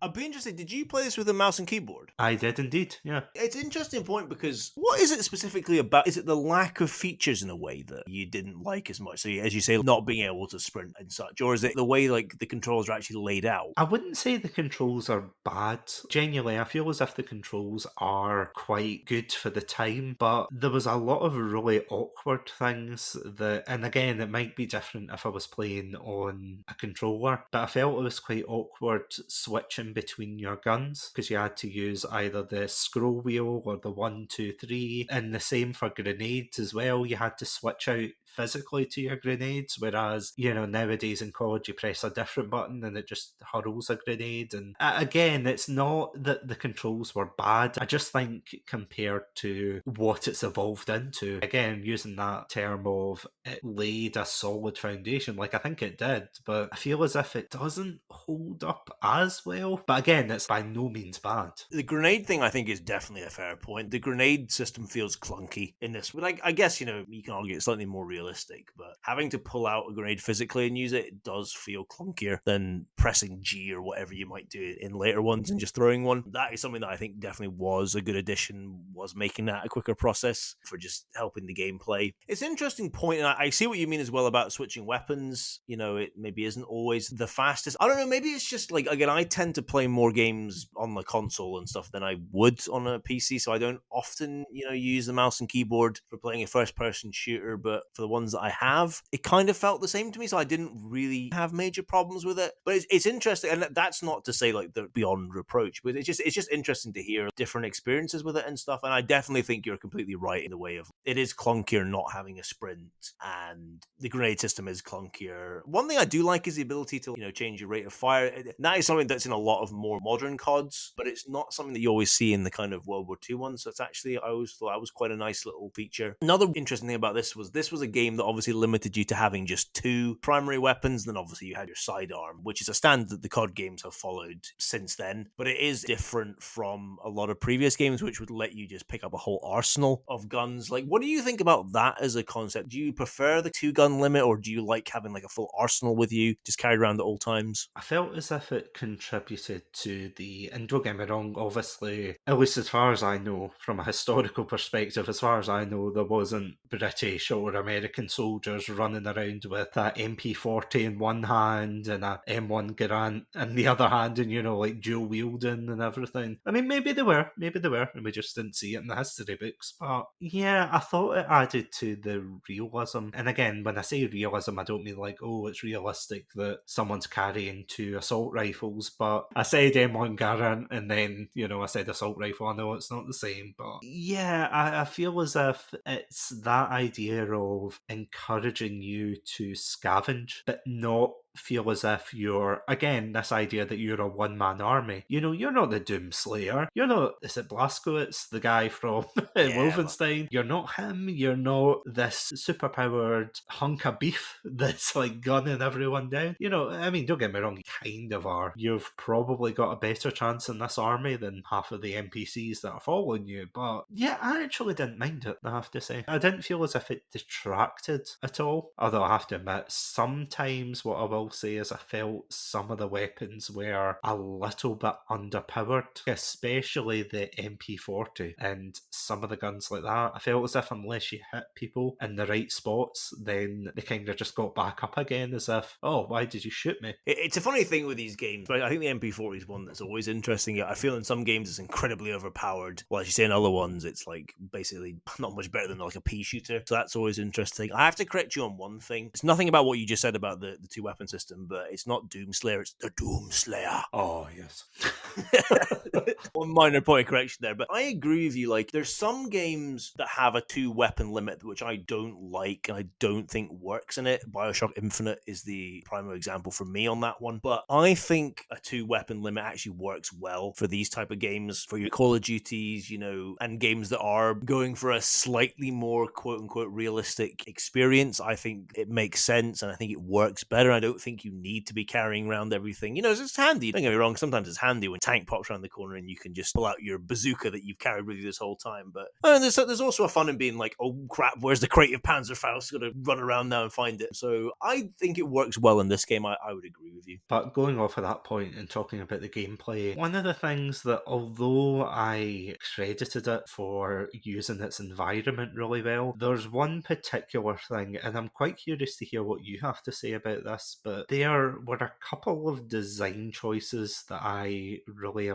I'd be interested, did you play this with a mouse and keyboard? I did indeed, yeah. It's an interesting point because what is it specifically about? Is it the lack of features in a way that you didn't like as much? So as you say, not being able to sprint and such, or is it the way like the controls are actually laid out? I wouldn't say the controls are bad. Genuinely, I feel as if the controls are quite good for the time, but there was a lot of really awkward things that, and again, it might be different if I was playing on a controller, but I felt it was quite awkward switching between your guns because you had to use either the scroll wheel or the 1, 2, 3, and the same for grenades as well. You had to switch out physically to your grenades, whereas, you know, nowadays in COD you press a different button and it just hurls a grenade. And again, it's not that the controls were bad, I just think compared to what it's evolved into, again, using that term of it laid a solid foundation, like I think it did, but I feel as if it doesn't hold up as well. But again, it's by no means bad. The grenade thing I think is definitely a fair point. The grenade system feels clunky in this, but I guess, you know, you can argue it's slightly more realistic, but having to pull out a grenade physically and use it, it does feel clunkier than pressing G or whatever you might do in later ones and just throwing one. That is something that I think definitely was a good addition, was making that a quicker process for just helping the gameplay. It's an interesting point, and I see what you mean as well about switching weapons. You know, it maybe isn't always the fastest. I don't know, maybe it's just like, again, I tend to play more games on the console and stuff than I would on a PC, so I don't often, you know, use the mouse and keyboard for playing a first-person shooter, but for the ones that I have, it kind of felt the same to me, so I didn't really have major problems with it. But it's interesting, and that's not to say like they're beyond reproach, but it's just interesting to hear different experiences with it and stuff, and I definitely think you're completely right in the way of it is clunkier not having a sprint, and the grenade system is clunkier. One thing I do like is the ability to, you know, change your rate of fire. That is something that's in a lot of more modern CODs, but it's not something that you always see in the kind of World War II ones, so it's actually, I always thought that was quite a nice little feature. Another interesting thing about this was a game that obviously limited you to having just 2 primary weapons. Then obviously you had your sidearm, which is a standard that the COD games have followed since then. But it is different from a lot of previous games, which would let you just pick up a whole arsenal of guns. Like, what do you think about that as a concept? Do you prefer the 2-gun limit, or do you like having like a full arsenal with you just carried around at all times? I felt as if it contributed to the, and don't get me wrong, obviously, at least as far as I know, from a historical perspective, as far as I know, there wasn't British or American soldiers running around with a MP40 in one hand and a M1 Garand in the other hand, and, you know, like dual wielding and everything. I mean, maybe they were, and we just didn't see it in the history books. But yeah, I thought it added to the realism. And again, when I say realism, I don't mean like, oh, it's realistic that someone's carrying 2 assault rifles, but I said M1 Garand and then, you know, I said assault rifle. I know it's not the same, but yeah, I feel as if it's that idea of encouraging you to scavenge, but not feel as if you're, again, this idea that you're a one-man army. You know, you're not the Doomslayer. You're not, is it Blazkowicz, the guy from Wolfenstein? You're not him. You're not this superpowered hunk of beef that's like gunning everyone down. You know, I mean, don't get me wrong, you kind of are. You've probably got a better chance in this army than half of the NPCs that are following you. But yeah, I actually didn't mind it, I have to say. I didn't feel as if it detracted at all. Although I have to admit, sometimes what I will say is I felt some of the weapons were a little bit underpowered, especially the MP40 and some of the guns like that. I felt as if unless you hit people in the right spots, then they kind of just got back up again as if, oh, why did you shoot me? It's a funny thing with these games, but I think the MP40 is one that's always interesting. I feel in some games it's incredibly overpowered, while as you say in other ones it's like basically not much better than like a pea shooter. So that's always interesting. I have to correct you on one thing. It's nothing about what you just said about the 2-weapon system, but it's not Doomslayer, it's the Doomslayer. Oh, yes. One minor point of correction there, but I agree with you. Like, there's some games that have a 2-weapon limit, which I don't like and I don't think works in it. BioShock Infinite is the primary example for me on that one, but I think a 2-weapon limit actually works well for these type of games, for your Call of Duties, you know, and games that are going for a slightly more quote-unquote realistic experience. I think it makes sense and I think it works better. I don't think you need to be carrying around everything. You know, it's handy. Don't get me wrong, sometimes it's handy when tank pops around the corner and you can just pull out your bazooka that you've carried with you this whole time. But there's also a fun in being like, oh crap, where's the crate of Panzerfaust? Gotta run around now and find it. So I think it works well in this game. I would agree with you. But going off of that point and talking about the gameplay, one of the things that, although I credited it for using its environment really well, there's one particular thing, and I'm quite curious to hear what you have to say about this, but there were a couple of design choices that I really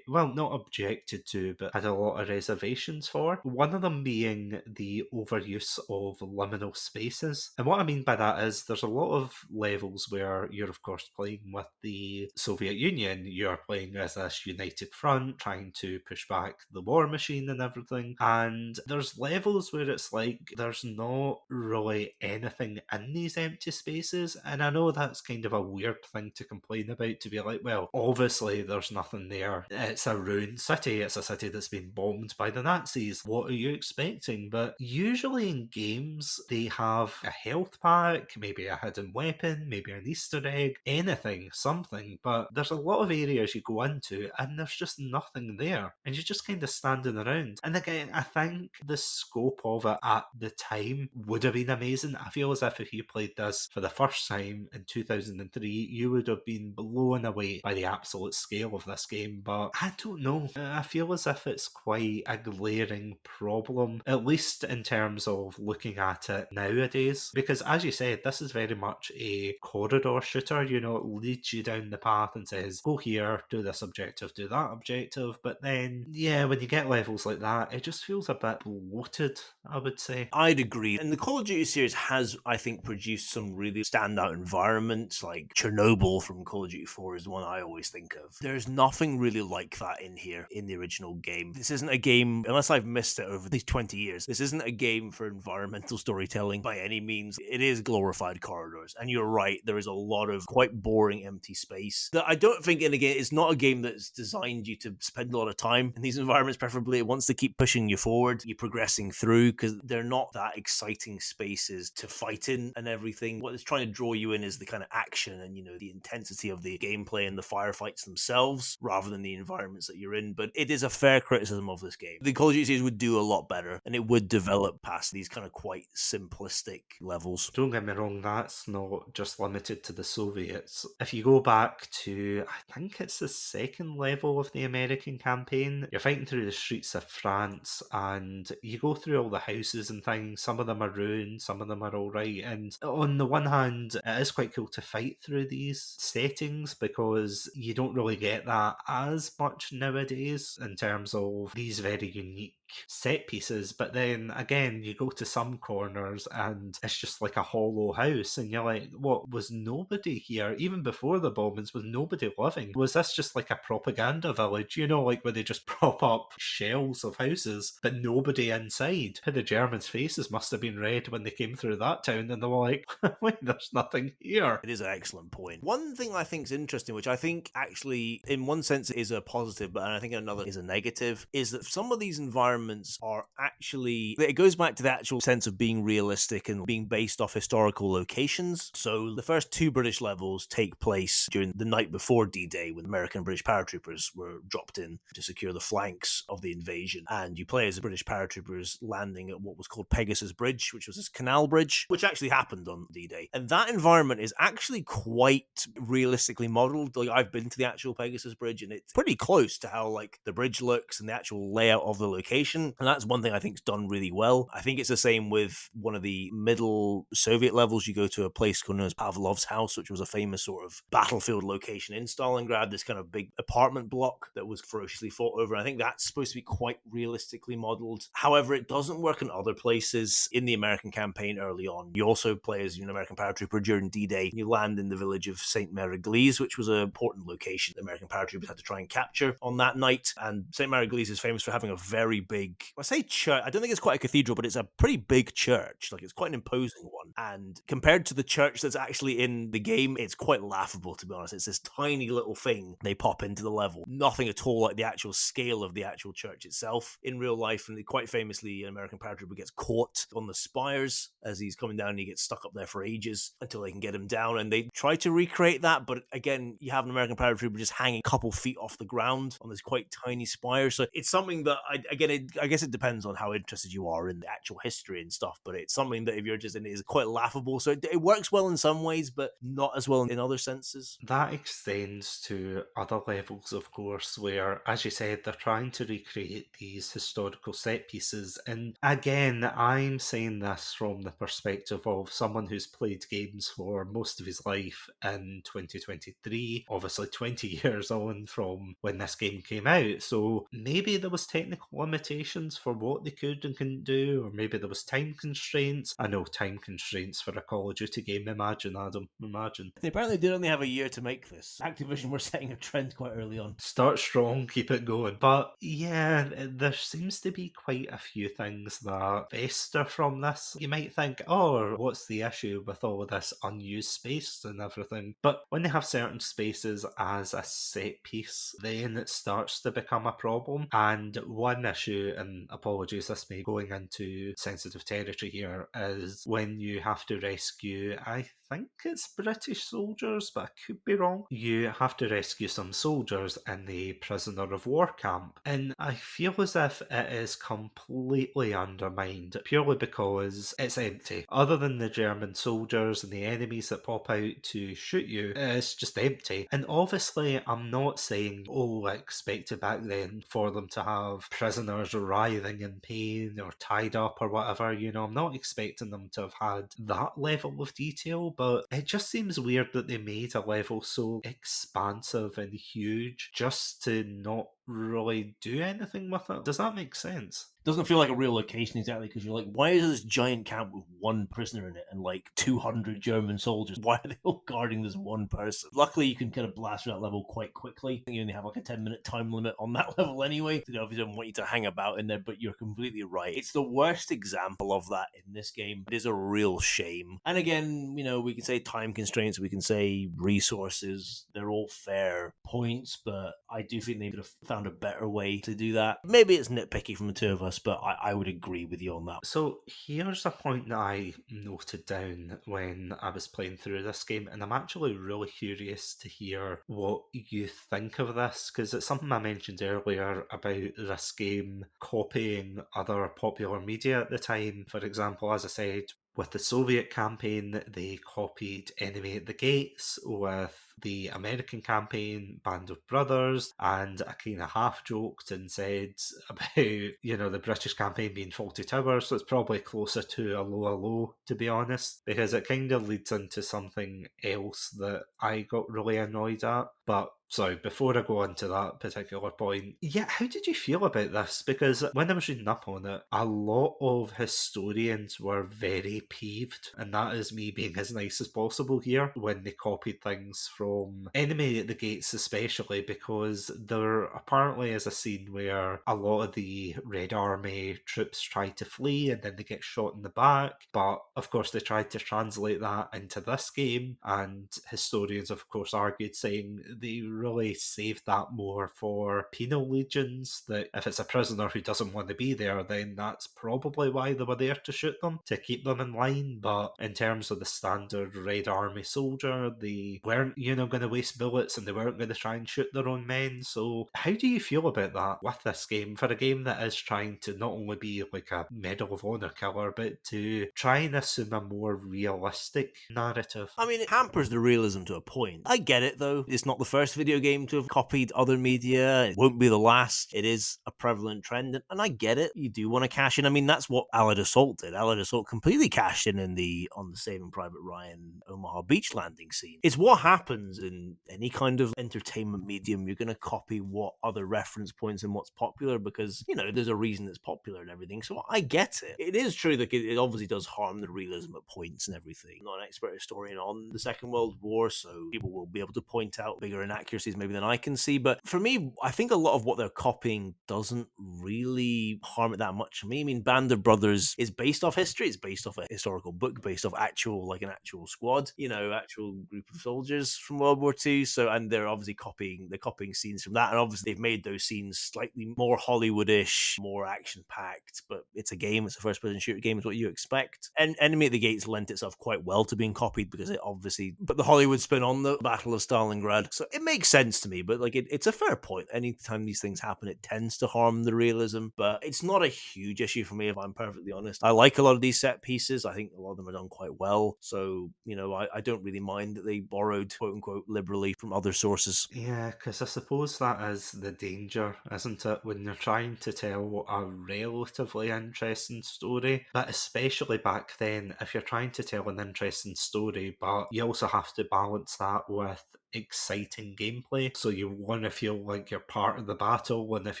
not objected to, but had a lot of reservations for. One of them being the overuse of liminal spaces. And what I mean by that is there's a lot of levels where you're of course playing with the Soviet Union, you're playing as this united front, trying to push back the war machine and everything, and there's levels where it's like there's not really anything in these empty spaces, and I know that's kind of a weird thing to complain about, to be like, well, obviously there's nothing there, it's a ruined city, it's a city that's been bombed by the Nazis, what are you expecting? But usually in games they have a health pack, maybe a hidden weapon, maybe an Easter egg, anything, something, but there's a lot of areas you go into and there's just nothing there, and you're just kind of standing around. And again, I think the scope of it at the time would have been amazing. I feel as if you played this for the first time in 2003, you would have been blown away by the absolute scale of this game, but I don't know. I feel as if it's quite a glaring problem, at least in terms of looking at it nowadays, because as you said, this is very much a corridor shooter. You know, it leads you down the path and says, go here, do this objective, do that objective, but then, yeah, when you get levels like that, it just feels a bit bloated, I would say. I'd agree. And the Call of Duty series has, I think, produced some really standout environments environments, like Chernobyl from Call of Duty 4 is the one I always think of. There's nothing really like that in here in the original game. This isn't a game, unless I've missed it over these 20 years, this isn't a game for environmental storytelling by any means. It is glorified corridors. And you're right, there is a lot of quite boring empty space that I don't think, and again, it's not a game that's designed you to spend a lot of time in these environments. Preferably it wants to keep pushing you forward, you progressing through, because they're not that exciting spaces to fight in and everything. What it's trying to draw you in is the kind of action and, the intensity of the gameplay and the firefights themselves rather than the environments that you're in. But it is a fair criticism of this game. The Call of Duty series would do a lot better, and it would develop past these kind of quite simplistic levels. Don't get me wrong, that's not just limited to the Soviets. If you go back to, I think it's the second level of the American campaign, you're fighting through the streets of France, and you go through all the houses and things. Some of them are ruined, some of them are alright, and on the one hand, it is quite cool to fight through these settings because you don't really get that as much nowadays in terms of these very unique set pieces. But then again, you go to some corners and it's just like a hollow house, and you're like, what, was nobody here even before the bombings? Was nobody living? Was this just like a propaganda village, like where they just prop up shells of houses but nobody inside? The Germans' faces must have been red when they came through that town, and they were like, wait, there's nothing here. It is an excellent point. One thing I think is interesting, which I think actually in one sense is a positive, but I think in another is a negative, is that some of these environments are actually, it goes back to the actual sense of being realistic and being based off historical locations. So the first two British levels take place during the night before D-Day, when American and British paratroopers were dropped in to secure the flanks of the invasion. And you play as the British paratroopers landing at what was called Pegasus Bridge, which was this canal bridge, which actually happened on D-Day. And that environment is actually quite realistically modeled. Like, I've been to the actual Pegasus Bridge, and it's pretty close to how the bridge looks and the actual layout of the location. And that's one thing I think is done really well. I think it's the same with one of the middle Soviet levels. You go to a place known as Pavlov's house, which was a famous sort of battlefield location in Stalingrad, this kind of big apartment block that was ferociously fought over. I think that's supposed to be quite realistically modeled. However, it doesn't work in other places. In the American campaign early on, you also play as an American paratrooper during D-Day. You land in the village of St. Mary-Glise, which was an important location the American paratroopers had to try and capture on that night. And St. Mary-Glise is famous for having a very big, I say church, I don't think it's quite a cathedral, but it's a pretty big church. Like, it's quite an imposing one. And compared to the church that's actually in the game, it's quite laughable, to be honest. It's this tiny little thing they pop into the level. Nothing at all like the actual scale of the actual church itself in real life. And quite famously, an American paratrooper gets caught on the spires as he's coming down, and he gets stuck up there for ages until they can get him down. And they try to recreate that, but again, you have an American paratrooper just hanging a couple feet off the ground on this quite tiny spire. So it's something that, I guess it depends on how interested you are in the actual history and stuff, but it's something that if you're interested in, it is quite laughable. So it works well in some ways, but not as well in other senses. That extends to other levels, of course, where, as you said, they're trying to recreate these historical set pieces. And again, I'm saying this from the perspective of someone who's played games for most of his life in 2023, obviously 20 years on from when this game came out. So maybe there was technical limitations for what they could and couldn't do, or maybe there was time constraints. I know, time constraints for a Call of Duty game. Imagine, Adam, imagine. They apparently did only have a year to make this. Activision were setting a trend quite early on. Start strong, keep it going. But yeah, there seems to be quite a few things that fester from this. You might think, oh, what's the issue with all of this unused space and everything? But when they have certain spaces as a set piece, then it starts to become a problem. And one issue, and apologies, this may be going into sensitive territory here, is when you have to rescue, I think it's British soldiers, but I could be wrong. You have to rescue some soldiers in the prisoner of war camp, and I feel as if it is completely undermined purely because it's empty. Other than the German soldiers and the enemies that pop out to shoot you, it's just empty. And obviously, I'm not saying, oh, I expected back then for them to have prisoners writhing in pain or tied up or whatever, I'm not expecting them to have had that level of detail, but it just seems weird that they made a level so expansive and huge just to not really do anything with it. Does that make sense? doesn't feel like a real location exactly, because you're like, why is this giant camp with one prisoner in it and like 200 German soldiers? Why are they all guarding this one person? Luckily, you can kind of blast through that level quite quickly. You only have like a 10-minute time limit on that level anyway. They obviously don't want you to hang about in there, but you're completely right. It's the worst example of that in this game. It is a real shame. And again, we can say time constraints, we can say resources. They're all fair points, but I do think they could have found a better way to do that. Maybe it's nitpicky from the two of us, but I would agree with you on that. So here's a point that I noted down when I was playing through this game, and I'm actually really curious to hear what you think of this, because it's something I mentioned earlier about this game copying other popular media at the time. For example, as I said, with the Soviet campaign, they copied Enemy at the Gates. With the American campaign, Band of Brothers, and I kind of half joked and said about, the British campaign being Fawlty Towers, so it's probably closer to Allo, to be honest, because it kind of leads into something else that I got really annoyed at. But sorry, before I go on to that particular point, how did you feel about this? Because when I was reading up on it, a lot of historians were very peeved, and that is me being as nice as possible here, when they copied things from Enemy at the Gates, especially because there apparently is a scene where a lot of the Red Army troops try to flee and then they get shot in the back, but of course they tried to translate that into this game, and historians of course argued, saying they really saved that more for penal legions, that if it's a prisoner who doesn't want to be there, then that's probably why they were there, to shoot them, to keep them in line. But in terms of the standard Red Army soldier, they weren't, going to waste bullets, and they weren't going to try and shoot their own men. So how do you feel about that with this game, for a game that is trying to not only be like a Medal of Honor killer, but to try and assume a more realistic narrative? I mean, it hampers the realism to a point. I get it, though. It's not the first video game to have copied other media. It won't be the last. It is a prevalent trend, and I get it. You do want to cash in. I mean, that's what Allied Assault did. Allied Assault completely cashed in on the Saving Private Ryan Omaha beach landing scene. It's what happens in any kind of entertainment medium. You're going to copy what other reference points and what's popular, because, there's a reason it's popular and everything. So I get it. It is true that it obviously does harm the realism at points and everything. I'm not an expert historian on the Second World War, so people will be able to point out bigger inaccuracies maybe than I can see. But for me, I think a lot of what they're copying doesn't really harm it that much for me. I mean, Band of Brothers is based off history. It's based off a historical book, based off an actual squad, actual group of soldiers from World War II. So, and they're obviously copying scenes from that. And obviously they've made those scenes slightly more Hollywoodish, more action-packed, but it's a game. It's a first-person shooter game, is what you expect. And Enemy at the Gates lent itself quite well to being copied, because it obviously put the Hollywood spin on the Battle of Stalingrad. So it makes sense to me, but it's a fair point. Anytime these things happen, it tends to harm the realism, but it's not a huge issue for me, if I'm perfectly honest. I like a lot of these set pieces. I think a lot of them are done quite well. So, I don't really mind that they borrowed, quote unquote, liberally from other sources. Yeah, because I suppose that is the danger, isn't it, when you're trying to tell a relatively interesting story. But especially back then, if you're trying to tell an interesting story, but you also have to balance that with exciting gameplay, so you want to feel like you're part of the battle, and if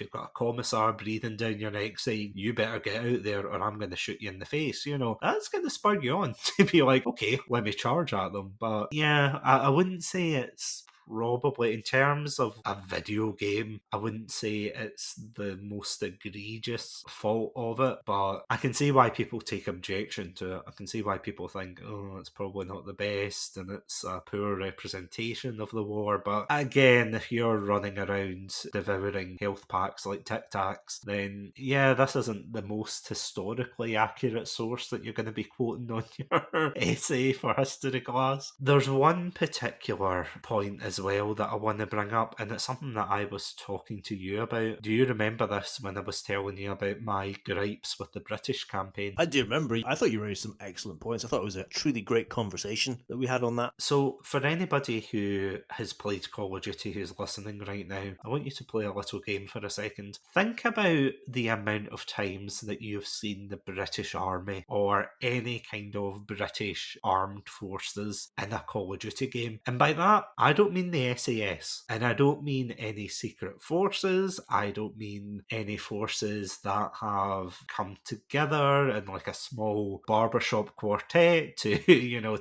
you've got a commissar breathing down your neck saying, you better get out there or I'm going to shoot you in the face, that's going to spur you on to be like, okay, let me charge at them. But yeah, I wouldn't say it's probably, in terms of a video game, I wouldn't say it's the most egregious fault of it, but I can see why people take objection to it. I can see why people think, oh, it's probably not the best and it's a poor representation of the war. But again, if you're running around devouring health packs like Tic Tacs, then yeah, this isn't the most historically accurate source that you're going to be quoting on your essay for history class. There's one particular point as well that I want to bring up, and it's something that I was talking to you about. Do you remember this, when I was telling you about my gripes with the British campaign? I do remember. I thought you raised some excellent points. I thought it was a truly great conversation that we had on that. So for anybody who has played Call of Duty who's listening right now, I want you to play a little game for a second. Think about the amount of times that you've seen the British Army or any kind of British armed forces in a Call of Duty game. And by that, I don't mean mean the SAS. And I don't mean any secret forces. I don't mean any forces that have come together in like a small barbershop quartet to,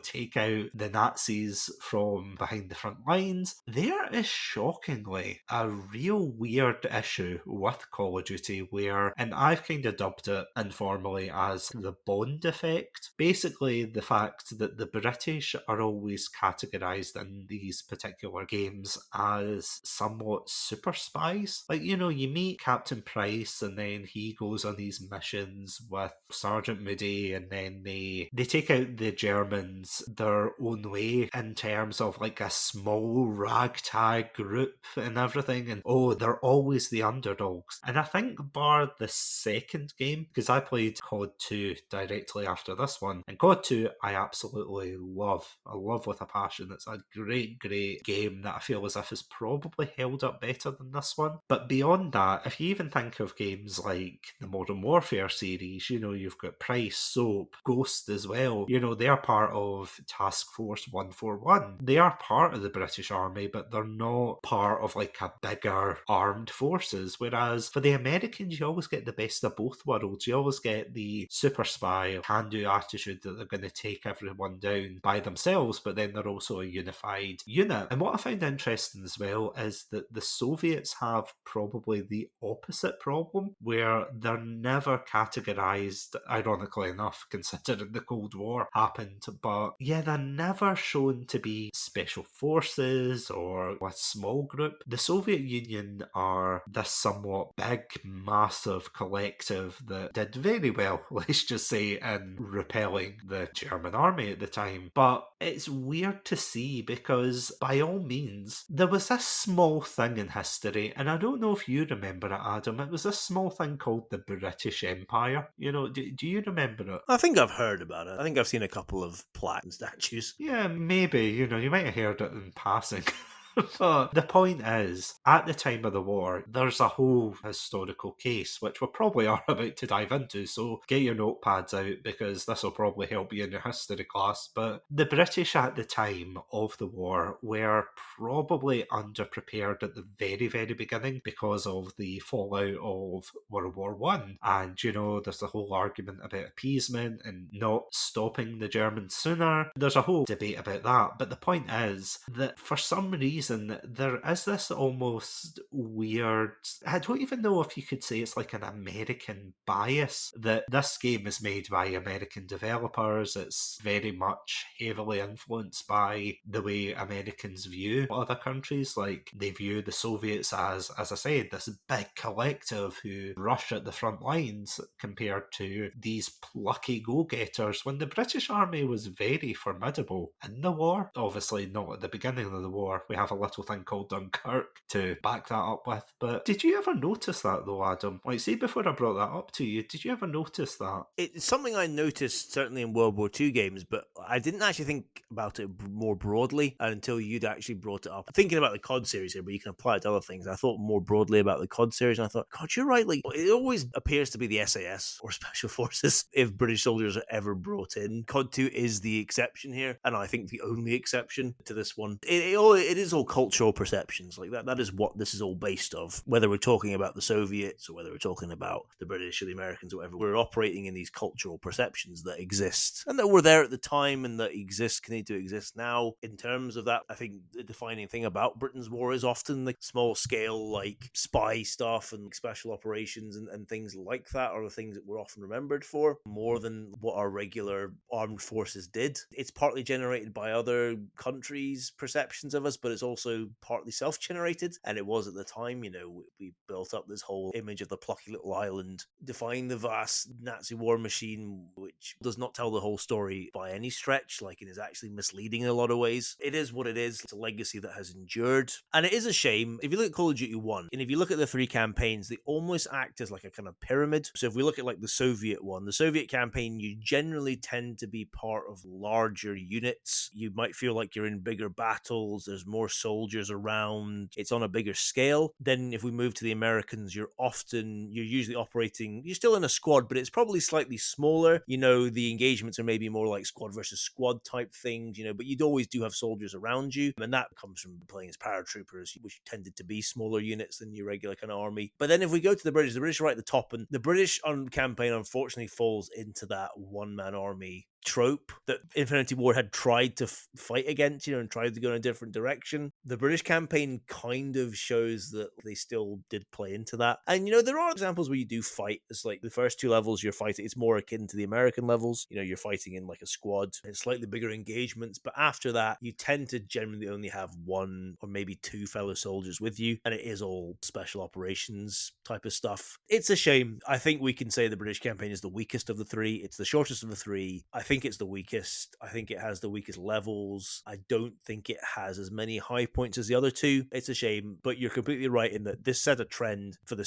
take out the Nazis from behind the front lines. There is shockingly a real weird issue with Call of Duty where, and I've kind of dubbed it informally as the Bond effect. Basically, the fact that the British are always categorised in these particular games as somewhat super spies. Like, you meet Captain Price and then he goes on these missions with Sergeant Moody, and then they take out the Germans their own way in terms of like a small ragtag group and everything, and they're always the underdogs. And I think bar the second game, because I played COD 2 directly after this one, and COD 2 I absolutely love. I love with a passion. It's a great game that I feel as if is probably held up better than this one. But beyond that, if you even think of games like the Modern Warfare series, you've got Price, Soap, Ghost as well. They are part of Task Force 141. They are part of the British Army, but they're not part of like a bigger armed forces. Whereas for the Americans, you always get the best of both worlds. You always get the super spy, can-do attitude that they're going to take everyone down by themselves, but then they're also a unified unit. And what I find interesting as well is that the Soviets have probably the opposite problem, where they're never categorized, ironically enough, considering the Cold War happened, but yeah, they're never shown to be special forces or a small group. The Soviet Union are this somewhat big, massive collective that did very well, let's just say, in repelling the German army at the time. But it's weird to see because, by all means, there was this small thing in history, and I don't know if you remember it, Adam. It was this small thing called the British Empire. Do you remember it? I think I've heard about it. I think I've seen a couple of plaques and statues. Yeah, maybe. You might have heard it in passing. But the point is, at the time of the war, there's a whole historical case, which we probably are about to dive into, so get your notepads out because this will probably help you in your history class. But the British at the time of the war were probably underprepared at the very, very beginning because of the fallout of World War One. And, there's the whole argument about appeasement and not stopping the Germans sooner. There's a whole debate about that. But the point is that for some reason, there is this almost weird, I don't even know if you could say it's like an American bias, that this game is made by American developers. It's very much heavily influenced by the way Americans view other countries. Like, they view the Soviets as I said, this big collective who rush at the front lines compared to these plucky go-getters, when the British Army was very formidable in the war. Obviously not at the beginning of the war. We have a little thing called Dunkirk to back that up with. But did you ever notice that though, Adam? Like, see, before I brought that up to you, did you ever notice that? It's something I noticed certainly in World War II games, but I didn't actually think about it more broadly until you'd actually brought it up. Thinking about the COD series here, but you can apply it to other things. I thought more broadly about the COD series, and I thought, God, you're right. Like, it always appears to be the SAS or Special Forces if British soldiers are ever brought in. COD 2 is the exception here, and I think the only exception to this one. It is all cultural perceptions. Like, that is what this is all based of. Whether we're talking about the Soviets or whether we're talking about the British or the Americans or whatever, we're operating in these cultural perceptions that exist and that were there at the time and that continue to exist now. In terms of that, I think the defining thing about Britain's war is often the small scale, like, spy stuff and special operations and things like that are the things that we're often remembered for, more than what our regular armed forces did. It's partly generated by other countries' perceptions of us, but it's also partly self-generated, and it was at the time. We built up this whole image of the plucky little island defying the vast Nazi war machine, which does not tell the whole story by any stretch. Like, it is actually misleading in a lot of ways. It is what it is. It's a legacy that has endured, and it is a shame. If you look at Call of Duty 1, and if you look at the 3 campaigns, they almost act as like a kind of pyramid. So if we look at like the Soviet one, the Soviet campaign, you generally tend to be part of larger units. You might feel like you're in bigger battles. There's more soldiers around. It's on a bigger scale. Then if we move to the Americans, you're usually operating, you're still in a squad, but it's probably slightly smaller. The engagements are maybe more like squad versus squad type things, but you'd always do have soldiers around you. And that comes from playing as paratroopers, which tended to be smaller units than your regular kind of army. But then if we go to the British are right at the top, and the British on campaign unfortunately falls into that one-man army trope that Infinity Ward had tried to fight against, and tried to go in a different direction. The British campaign kind of shows that they still did play into that. And, there are examples where you do fight. It's like the first 2 levels you're fighting, it's more akin to the American levels. You're fighting in like a squad. It's slightly bigger engagements. But after that, you tend to generally only have 1 or maybe 2 fellow soldiers with you. And it is all special operations type of stuff. It's a shame. I think we can say the British campaign is the weakest of the 3. It's the shortest of the 3. I think it's the weakest. I think it has the weakest levels. I don't think it has as many high points as the other 2. It's a shame, but you're completely right in that this set a trend for the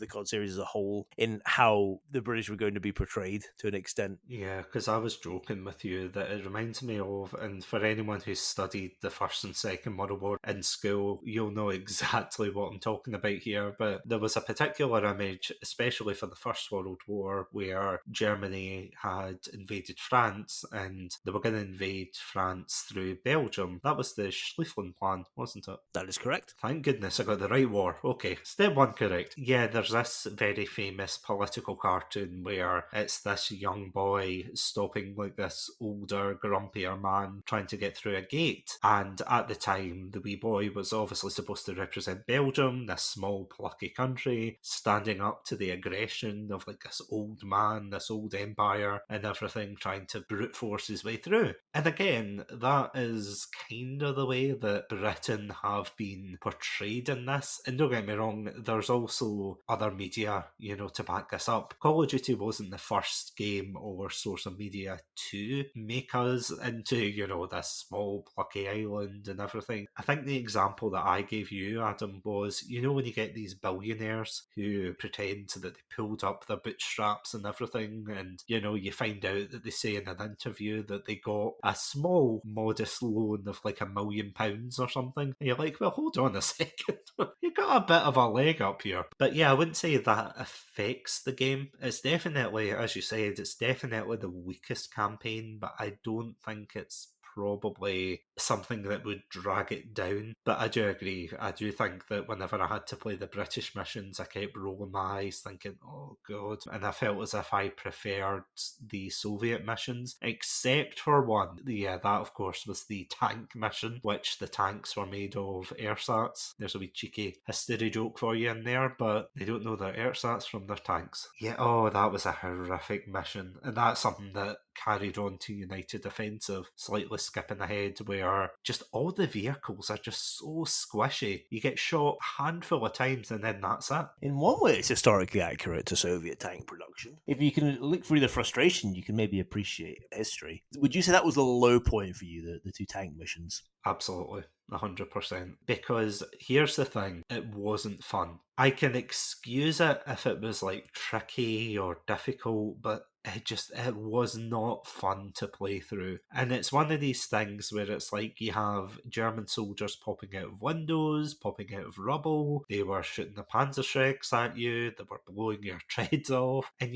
COD series as a whole in how the British were going to be portrayed to an extent. Yeah, because I was joking with you that it reminds me of, and for anyone who's studied the First and Second World War in school, you'll know exactly what I'm talking about here, but there was a particular image, especially for the First World War, where Germany had invaded France and they were going to invade France through Belgium. That was the Schlieffen Plan, wasn't it? That is correct. Thank goodness I got the right war. Okay, step 1 correct. Yeah, there's this very famous political cartoon where it's this young boy stopping like this older, grumpier man trying to get through a gate. And at the time, the wee boy was obviously supposed to represent Belgium, this small, plucky country, standing up to the aggression of like this old man, this old empire, and everything, trying to brute force his way through. And again, that is kind of the way that Britain have been portrayed in this. And don't get me wrong, there's also other media, to back this up. Call of Duty wasn't the first game or source of media to make us into, this small plucky island and everything. I think the example that I gave you, Adam, was, when you get these billionaires who pretend that they pulled up their bootstraps and everything, and, you find out that they say in an interview that they got a small, modest loan of like £1 million or something. And you're like, well, hold on a second. You got a bit of a leg up here. But yeah, I wouldn't say that affects the game. It's definitely, as you said, it's definitely the weakest campaign, but I don't think it's probably something that would drag it down. But I do agree. I do think that whenever I had to play the British missions, I kept rolling my eyes thinking, oh god. And I felt as if I preferred the Soviet missions, except for one. Yeah, that of course was the tank mission, which the tanks were made of ersatz. There's a wee cheeky history joke for you in there, but they don't know their ersatz from their tanks. Yeah, oh, that was a horrific mission. And that's something that carried on to United Offensive, slightly skipping ahead, where just all the vehicles are just so squishy. You get shot a handful of times and then that's it. In one way, it's historically accurate to Soviet tank production. If you can look through the frustration, you can maybe appreciate history. Would you say that was the low point for you, the 2 tank missions? Absolutely. 100%. Because here's the thing, it wasn't fun. I can excuse it if it was like tricky or difficult, but it was not fun to play through. And it's one of these things where it's like you have German soldiers popping out of windows, popping out of rubble, they were shooting the Panzerschrecks at you, they were blowing your treads off, and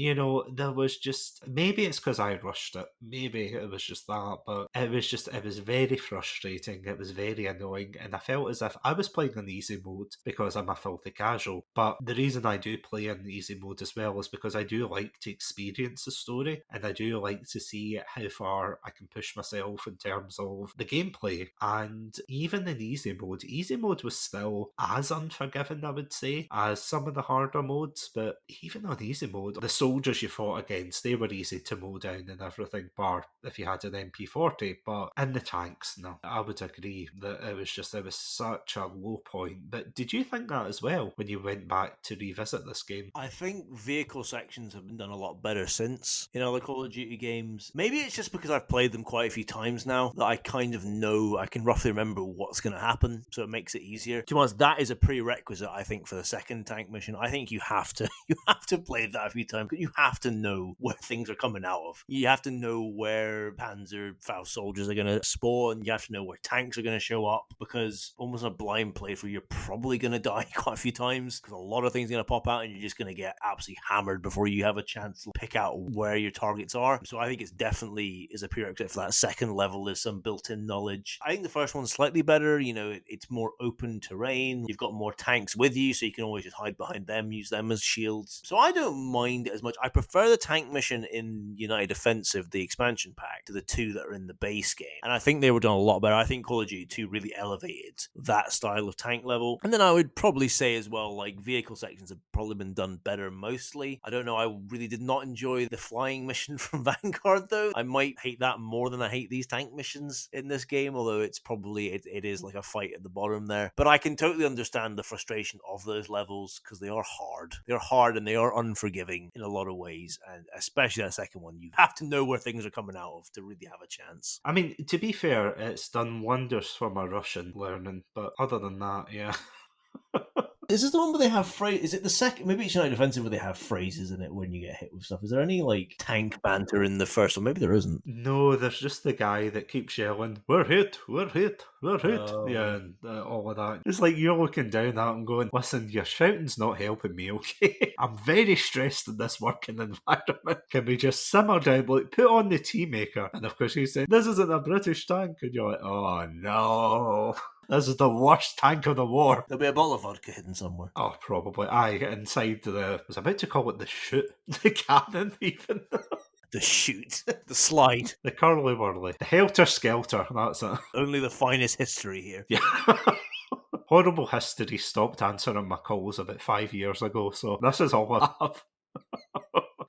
there was just, maybe it's because I rushed it, maybe it was just that, but it was very frustrating, it was very annoying, and I felt as if I was playing on easy mode because I'm a filthy casual. But the reason I do play in easy mode as well is because I do like to experience the story, and I do like to see how far I can push myself in terms of the gameplay. And even in easy mode was still as unforgiving, I would say, as some of the harder modes. But even on easy mode, the soldiers you fought against, they were easy to mow down and everything, bar if you had an MP40. But in the tanks, no, I would agree that it was such a low point. But did you think that as well when you went back to revisit this game? I think vehicle sections have been done a lot better since. chance in other Call of Duty games. Maybe it's just because I've played them quite a few times now that I kind of know, I can roughly remember what's going to happen, so it makes it easier. To be honest, that is a prerequisite, I think, for the second tank mission. I think you have to play that a few times. You have to know where things are coming out of. You have to know where Panzer Faust soldiers are going to spawn. You have to know where tanks are going to show up, because almost a blind playthrough, you're probably going to die quite a few times because a lot of things are going to pop out and you're just going to get absolutely hammered before you have a chance to pick out where your targets are. So I think it's definitely is a prerequisite for that second level. There's some built-in knowledge. I think the first one's slightly better. It's more open terrain. You've got more tanks with you, so you can always just hide behind them, use them as shields. So I don't mind it as much. I prefer the tank mission in United Offensive, the expansion pack, to the two that are in the base game. And I think they were done a lot better. I think Call of Duty 2 really elevated that style of tank level. And then I would probably say as well, like, vehicle sections have probably been done better mostly. I don't know, I really did not enjoy the flying mission from Vanguard, though. I might hate that more than I hate these tank missions in this game, although it's probably, it is like a fight at the bottom there. But I can totally understand the frustration of those levels, because they are hard. They're hard and they are unforgiving in a lot of ways, and especially that second one, you have to know where things are coming out of to really have a chance. I mean, to be fair, it's done wonders for my Russian learning, but other than that, yeah. Is this the one where they have phrases? Is it the second? Maybe it's United Defensive where they have phrases in it when you get hit with stuff. Is there any like tank banter in the first one? Maybe there isn't. No, there's just the guy that keeps yelling, "We're hit, we're hit, we're hit." Oh. Yeah, and all of that. It's like you're looking down at him going, "Listen, your shouting's not helping me, okay? I'm very stressed in this working environment. Can we just simmer down, like, put on the tea maker?" And of course he's saying, "This isn't a British tank." And you're like, "Oh no. This is the worst tank of the war." There'll be a bottle of vodka hidden somewhere. Oh, probably. Aye, inside I was about to call it the chute, the cannon even. The shoot, the slide. The curly whirly. The helter-skelter, that's it. Only the finest history here. Yeah. Horrible History stopped answering my calls about 5 years ago, so this is all I have.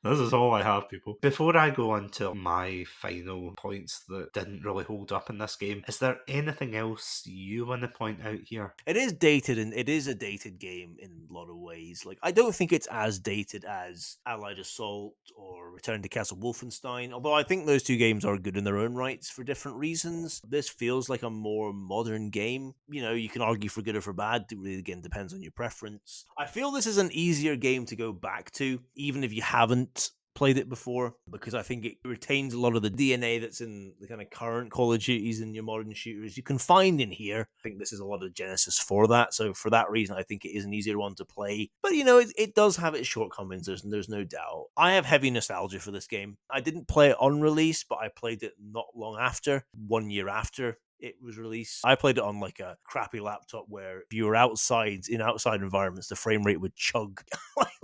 This is all I have, people. Before I go on to my final points that didn't really hold up in this game, is there anything else you want to point out here? It is dated, and it is a dated game in a lot of ways. Like, I don't think it's as dated as Allied Assault or Return to Castle Wolfenstein, although I think those two games are good in their own rights for different reasons. This feels like a more modern game. You can argue for good or for bad. It really, again, depends on your preference. I feel this is an easier game to go back to, even if you haven't played it before, because I think it retains a lot of the DNA that's in the kind of current Call of Duties and your modern shooters you can find in here. I think this is a lot of genesis for that, so for that reason I think it is an easier one to play. But it does have its shortcomings, there's no doubt. I have heavy nostalgia for this game. I didn't play it on release, but I played it not long after, 1 year after it was released. I played it on like a crappy laptop where if you were in outside environments, the frame rate would chug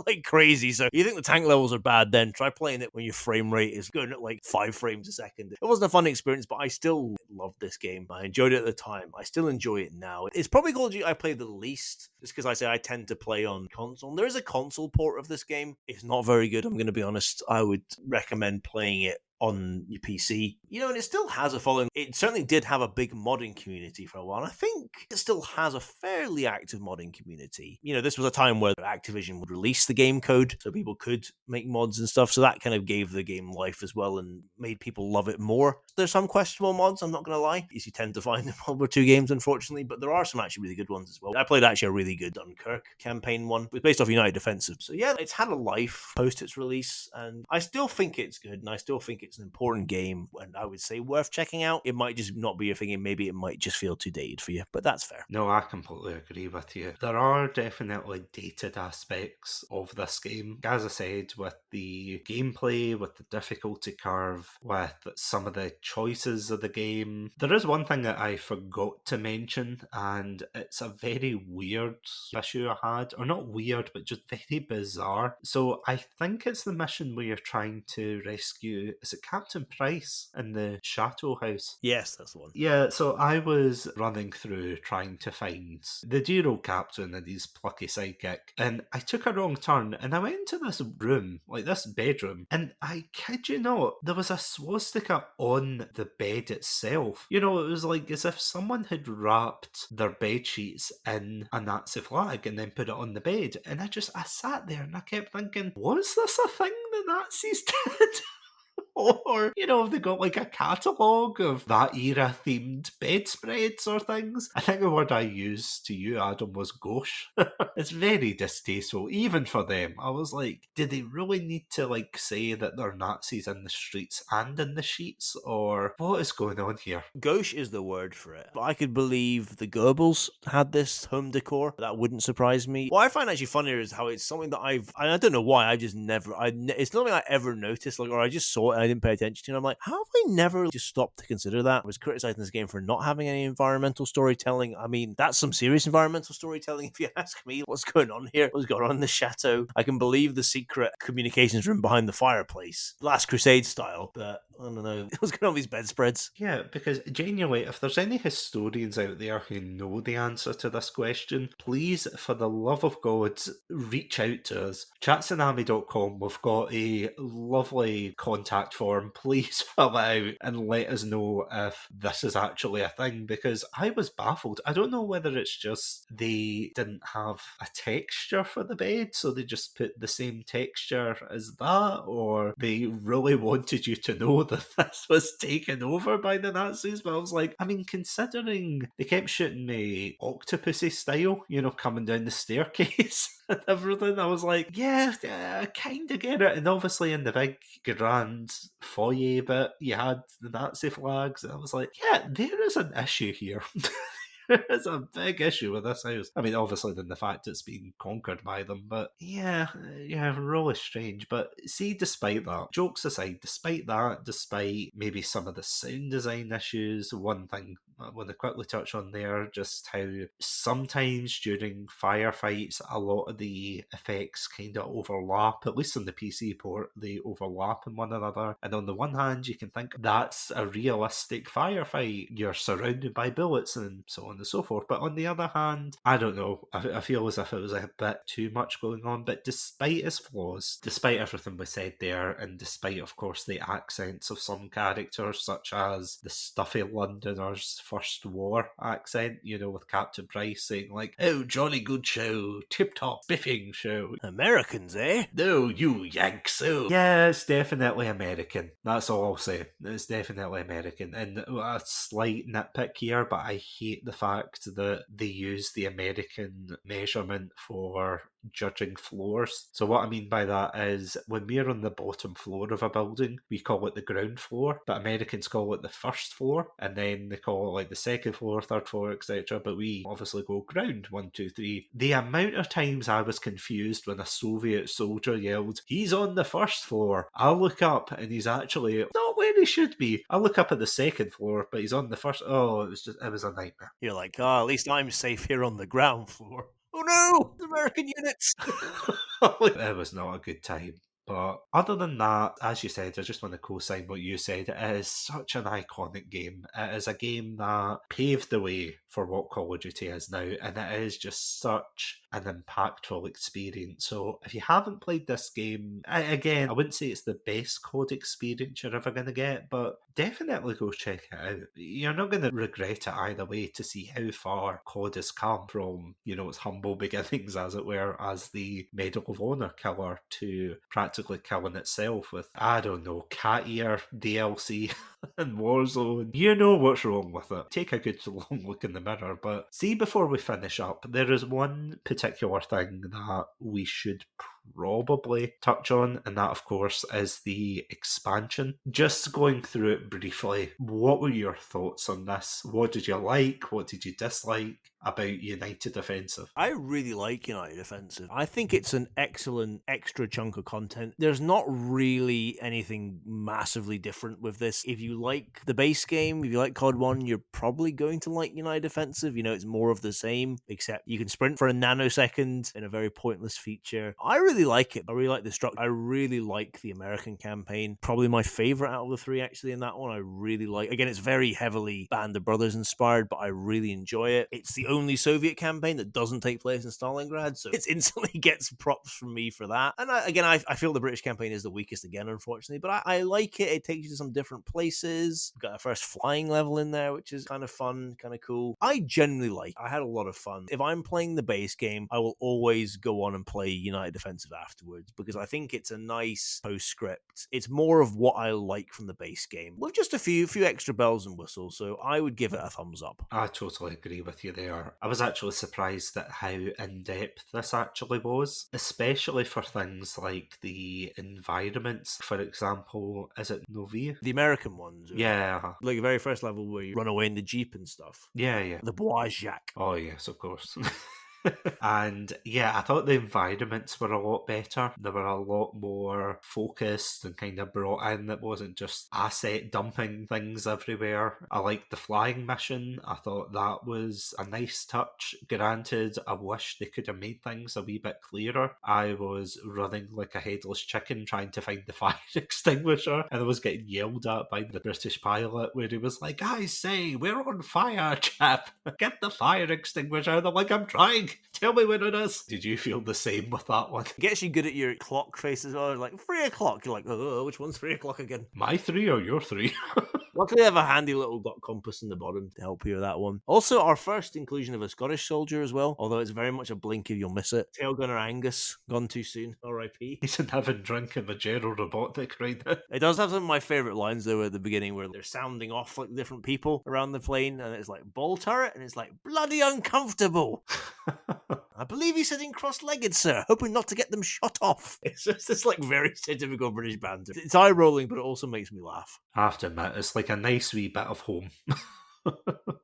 like crazy. So you think the tank levels are bad, then try playing it when your frame rate is going at like 5 frames a second. It wasn't a fun experience, but I still loved this game. I enjoyed it at the time. I still enjoy it now. It's probably Call of Duty I played the least, just because I say I tend to play on console. And there is a console port of this game. It's not very good, I'm going to be honest. I would recommend playing it on your PC. And it still has a following. It certainly did have a big modding community for a while. I think it still has a fairly active modding community. This was a time where Activision would release the game code so people could make mods and stuff. So that kind of gave the game life as well and made people love it more. There's some questionable mods, I'm not going to lie, as you tend to find in World War II games, unfortunately, but there are some actually really good ones as well. I played actually a really good Dunkirk campaign one. It was based off United Defensive. So yeah, it's had a life post its release, and I still think it's good, and I still think it's an important game, and I would say worth checking out. It might just not be your thing, and maybe it might just feel too dated for you, but that's fair. No, I completely agree with you. There are definitely dated aspects of this game. As I said, with the gameplay, with the difficulty curve, with some of the choices of the game. There is one thing that I forgot to mention, and it's a very weird issue I had. Or not weird, but just very bizarre. So I think it's the mission where you're trying to rescue, is it it Captain Price in the Chateau House? Yes, that's the one. Yeah, so I was running through trying to find the dear old captain and his plucky sidekick, and I took a wrong turn and I went into this room, like this bedroom, and I kid you not, there was a swastika on the bed itself. You know, it was like as if someone had wrapped their bed sheets in a Nazi flag and then put it on the bed, and I sat there and I kept thinking, was this a thing the Nazis did? Or, you know, have they got like a catalogue of that era themed bedspreads or things? I think the word I used to you, Adam, was gauche. It's very distasteful, even for them. I was like, did they really need to like say that they're Nazis in the streets and in the sheets? Or what is going on here? Gauche is the word for it. But I could believe the Goebbels had this home decor. That wouldn't surprise me. What I find actually funnier is how it's something that I don't know why, I just never, it's nothing I ever noticed, like, or I just saw it and I didn't pay attention to it. And I'm like, how have I never just stopped to consider that? I was criticizing this game for not having any environmental storytelling. I mean, that's some serious environmental storytelling if you ask me. What's going on here? What's going on in the chateau? I can believe the secret communications room behind the fireplace, Last Crusade style, but I don't know. What's going on with these bedspreads? Yeah, because genuinely, if there's any historians out there who know the answer to this question, please, for the love of God, reach out to us. Chatsunami.com, we've got a lovely contact form. Please fill it out and let us know if this is actually a thing, because I was baffled. I don't know whether it's just they didn't have a texture for the bed, so they just put the same texture as that, or they really wanted you to know that this was taken over by the Nazis. But I was like, I mean, considering they kept shooting me Octopussy style, you know, coming down the staircase and everything, I was like, yeah, I kind of get it. And obviously in the big grand foyer bit, you had the Nazi flags, and I was like, yeah, there is an issue here. There's a big issue with this house. I mean, obviously, than the fact it's been conquered by them, but yeah, really strange. But see, despite that, jokes aside, despite maybe some of the sound design issues, one thing I want to quickly touch on there, just how sometimes during firefights, a lot of the effects kind of overlap, at least on the PC port, they overlap in one another. And on the one hand, you can think that's a realistic firefight. You're surrounded by bullets and so on and so forth. But on the other hand, I don't know. I feel as if it was a bit too much going on. But despite its flaws, despite everything we said there, and despite, of course, the accents of some characters, such as the stuffy Londoner's First War accent, you know, with Captain Price saying like, "Oh, jolly good show, tip-top spiffing show." Americans, eh? No, you Yanks. Oh. Yeah, it's definitely American. That's all I'll say. It's definitely American. And a slight nitpick here, but I hate the fact that they use the American measurement for judging floors. So what I mean by that is when we're on the bottom floor of a building, we call it the ground floor, but Americans call it the first floor, and then they call it like the second floor, third floor, etc. But we obviously go ground, 1, 2, 3. The amount of times I was confused when a Soviet soldier yelled, "He's on the first floor." I look up and he's actually not where he should be. I look up at the second floor, but he's on the first. Oh, it was a nightmare. You're like, at least I'm safe here on the ground floor. Oh no! The American units! It was not a good time. But other than that, as you said, I just want to co-sign what you said. It is such an iconic game. It is a game that paved the way for what Call of Duty is now, and it is just such an impactful experience. So if you haven't played this game, again, I wouldn't say it's the best COD experience you're ever going to get, but definitely go check it out. You're not going to regret it either way, to see how far COD has come from, you know, its humble beginnings, as it were, as the Medal of Honor killer, to practically killing itself with, I don't know, cat ear DLC and Warzone. You know what's wrong with it. Take a good long look in the mirror. But see, before we finish up, there is one particular thing that we should probably touch on, and that, of course, is the expansion. Just going through it briefly, what were your thoughts on this? What did you like? What did you dislike about United Offensive? I really like United Offensive. I think it's an excellent extra chunk of content. There's not really anything massively different with this. If you like the base game, if you like COD 1, you're probably going to like United Offensive. You know, it's more of the same, except you can sprint for a nanosecond in a very pointless feature. I really really like it. I really like the structure. I really like the American campaign. Probably my favorite out of the three, actually, in that one. I really like. Again, it's very heavily Band of Brothers inspired, but I really enjoy it. It's the only Soviet campaign that doesn't take place in Stalingrad, so it instantly gets props from me for that. And I feel the British campaign is the weakest again, unfortunately, but I like it. It takes you to some different places. We've got a first flying level in there, which is kind of fun, kind of cool. I generally like. I had a lot of fun. If I'm playing the base game, I will always go on and play United Defensive afterwards because I think it's a nice postscript. It's more of what I like from the base game with just a few extra bells and whistles. So I would give it a thumbs up. I totally agree with you there. I was actually surprised at how in-depth this actually was, especially for things like the environments. For example, is it Novi? The American ones. Yeah. Like the very first level where you run away in the Jeep and stuff. Yeah. The Bois Jacques. Oh, yes, of course. And yeah, I thought the environments were a lot better. They were a lot more focused and kind of brought in. It wasn't just asset dumping things everywhere. I liked the flying mission. I thought that was a nice touch. Granted, I wish they could have made things a wee bit clearer. I was running like a headless chicken trying to find the fire extinguisher, and I was getting yelled at by the British pilot where he was like, "I say, we're on fire, chap. Get the fire extinguisher." And I'm like, "I'm trying. Tell me when it is." Did you feel the same with that one? It gets you good at your clock face as well. Like 3 o'clock. You're like, oh, which one's 3 o'clock again? My 3 or your 3? Luckily, I have a handy little dot compass in the bottom to help you with that one. Also, our first inclusion of a Scottish soldier as well, although it's very much a blink if you'll miss it. Tail Gunner Angus, gone too soon, R.I.P. He's in having drink in the General Robotic right now. It does have some of my favourite lines, though, at the beginning where they're sounding off like different people around the plane, and it's like, ball turret, and it's like, bloody uncomfortable. I believe he's sitting cross-legged, sir, hoping not to get them shot off. It's just this, like, very typical British banter. It's eye-rolling, but it also makes me laugh. I have to admit, it's like a nice wee bit of home.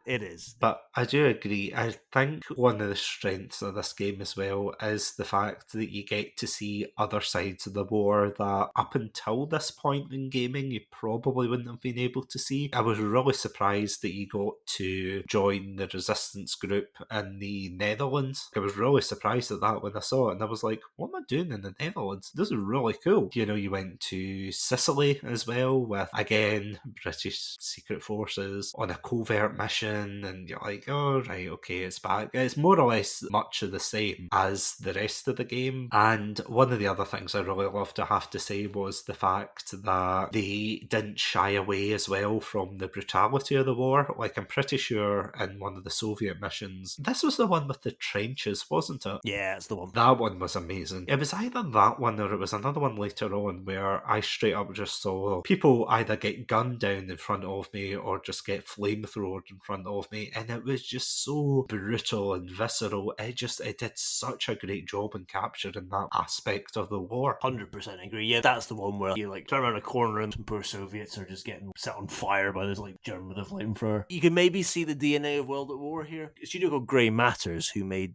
It is. But I do agree. I think one of the strengths of this game as well is the fact that you get to see other sides of the war that up until this point in gaming you probably wouldn't have been able to see. I was really surprised that you got to join the resistance group in the Netherlands. I was really surprised at that when I saw it, and I was like, what am I doing in the Netherlands? This is really cool. You know, you went to Sicily as well with, again, British Secret Forces on a covert mission, and you're like, oh, right, okay, it's back. It's more or less much of the same as the rest of the game. And one of the other things I really loved to have to say was the fact that they didn't shy away as well from the brutality of the war. Like, I'm pretty sure in one of the Soviet missions, this was the one with the trenches, wasn't it? Yeah, it's the one. That one was amazing. It was either that one or it was another one later on where I straight up just saw people either get gunned down in front of me or just get flamethrowered in front of me, and it was just so brutal and visceral. It did such a great job in capturing that aspect of the war. 100% agree. Yeah, that's the one where you like turn around a corner and some poor Soviets are just getting set on fire by this like German with a flamethrower. You can maybe see the DNA of World at War here. A studio called Grey Matter who made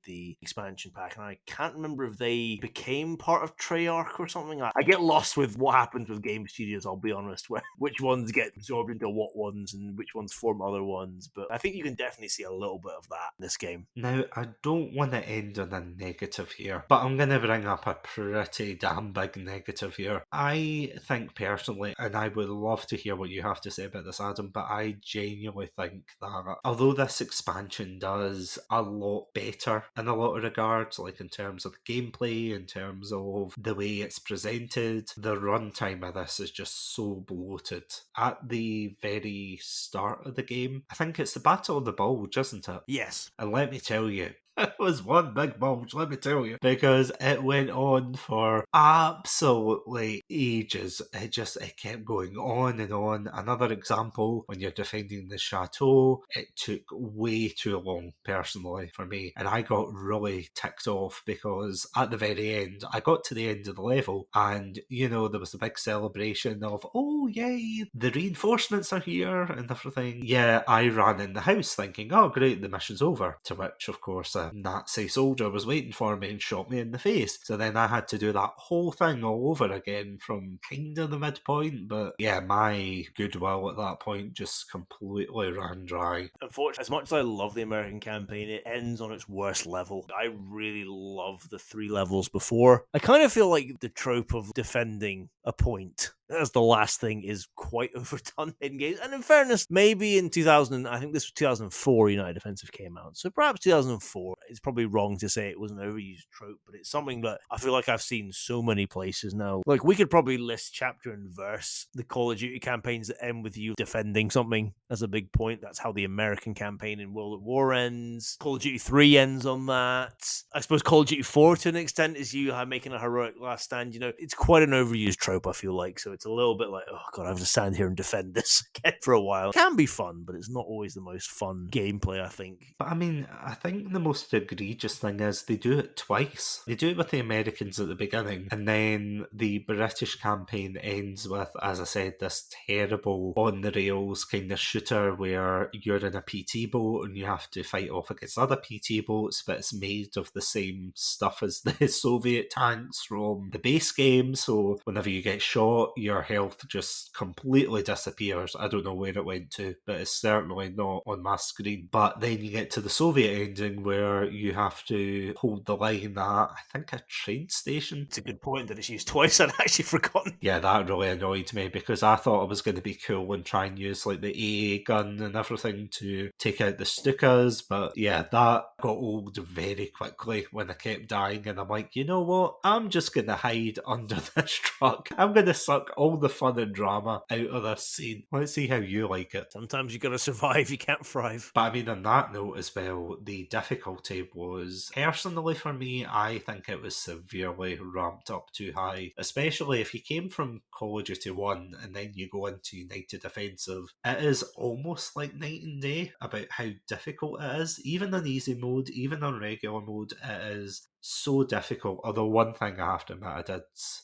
the expansion pack, and I can't remember if they became part of Treyarch or something. I get lost with what happens with game studios, I'll be honest, where which ones get absorbed into what ones and which ones form other ones, but I think you can definitely see a little bit of that in this game. Now, I don't want to end on a negative here, but I'm going to bring up a pretty damn big negative here. I think personally, and I would love to hear what you have to say about this, Adam, but I genuinely think that although this expansion does a lot better in a lot of regards, like in terms of gameplay, in terms of the way it's presented, the runtime of this is just so bloated. At the very start of the game, I think it's the Battle of the Bulge, isn't it? Yes. And let me tell you, it was one big bulge, let me tell you, because it went on for absolutely ages. It kept going on and on. Another example, when you're defending the chateau, it took way too long, personally, for me. And I got really ticked off because at the very end, I got to the end of the level and, you know, there was a big celebration of, oh, yay, the reinforcements are here and everything. Yeah, I ran in the house thinking, oh, great, the mission's over. To which, of course, a Nazi soldier was waiting for me and shot me in the face. So then I had to do that whole thing all over again from kind of the midpoint. But yeah, my goodwill at that point just completely ran dry. Unfortunately, as much as I love the American campaign, it ends on its worst level. I really love the 3 levels before. I kind of feel like the trope of defending a point as the last thing is quite overdone in games. And in fairness, maybe in 2000, I think this was 2004, United Defensive came out. So perhaps 2004, it's probably wrong to say it was an overused trope, but it's something that I feel like I've seen so many places now. Like, we could probably list chapter and verse the Call of Duty campaigns that end with you defending something as a big point. That's how the American campaign in World at War ends. Call of Duty 3 ends on that. I suppose Call of Duty 4 to an extent is you making a heroic last stand. You know, it's quite an overused trope, I feel like. So it's a little bit like, oh god, I have to stand here and defend this again for a while. It can be fun, but it's not always the most fun gameplay, I think. But I mean, I think the most egregious thing is they do it twice. They do it with the Americans at the beginning, and then the British campaign ends with, as I said, this terrible on-the-rails kind of shooter where you're in a PT boat and you have to fight off against other PT boats, but it's made of the same stuff as the Soviet tanks from the base game, so whenever you get shot, your health just completely disappears. I don't know where it went to, but it's certainly not on my screen. But then you get to the Soviet ending where you have to hold the line at, I think, a train station. It's a good point that it's used twice. I'd actually forgotten. Yeah, that really annoyed me because I thought it was going to be cool and try and use like the AA gun and everything to take out the Stukas, but yeah, that got old very quickly when I kept dying, and I'm like, you know what? I'm just going to hide under this truck. I'm going to suck all the fun and drama out of this scene. Let's see how you like it. Sometimes you gotta survive, you can't thrive. But I mean, on that note as well, the difficulty was, personally for me, I think it was severely ramped up too high. Especially if you came from Call of Duty 1 and then you go into United Defensive, it is almost like night and day about how difficult it is. Even on easy mode, even on regular mode, it is so difficult. Although one thing I have to admit I did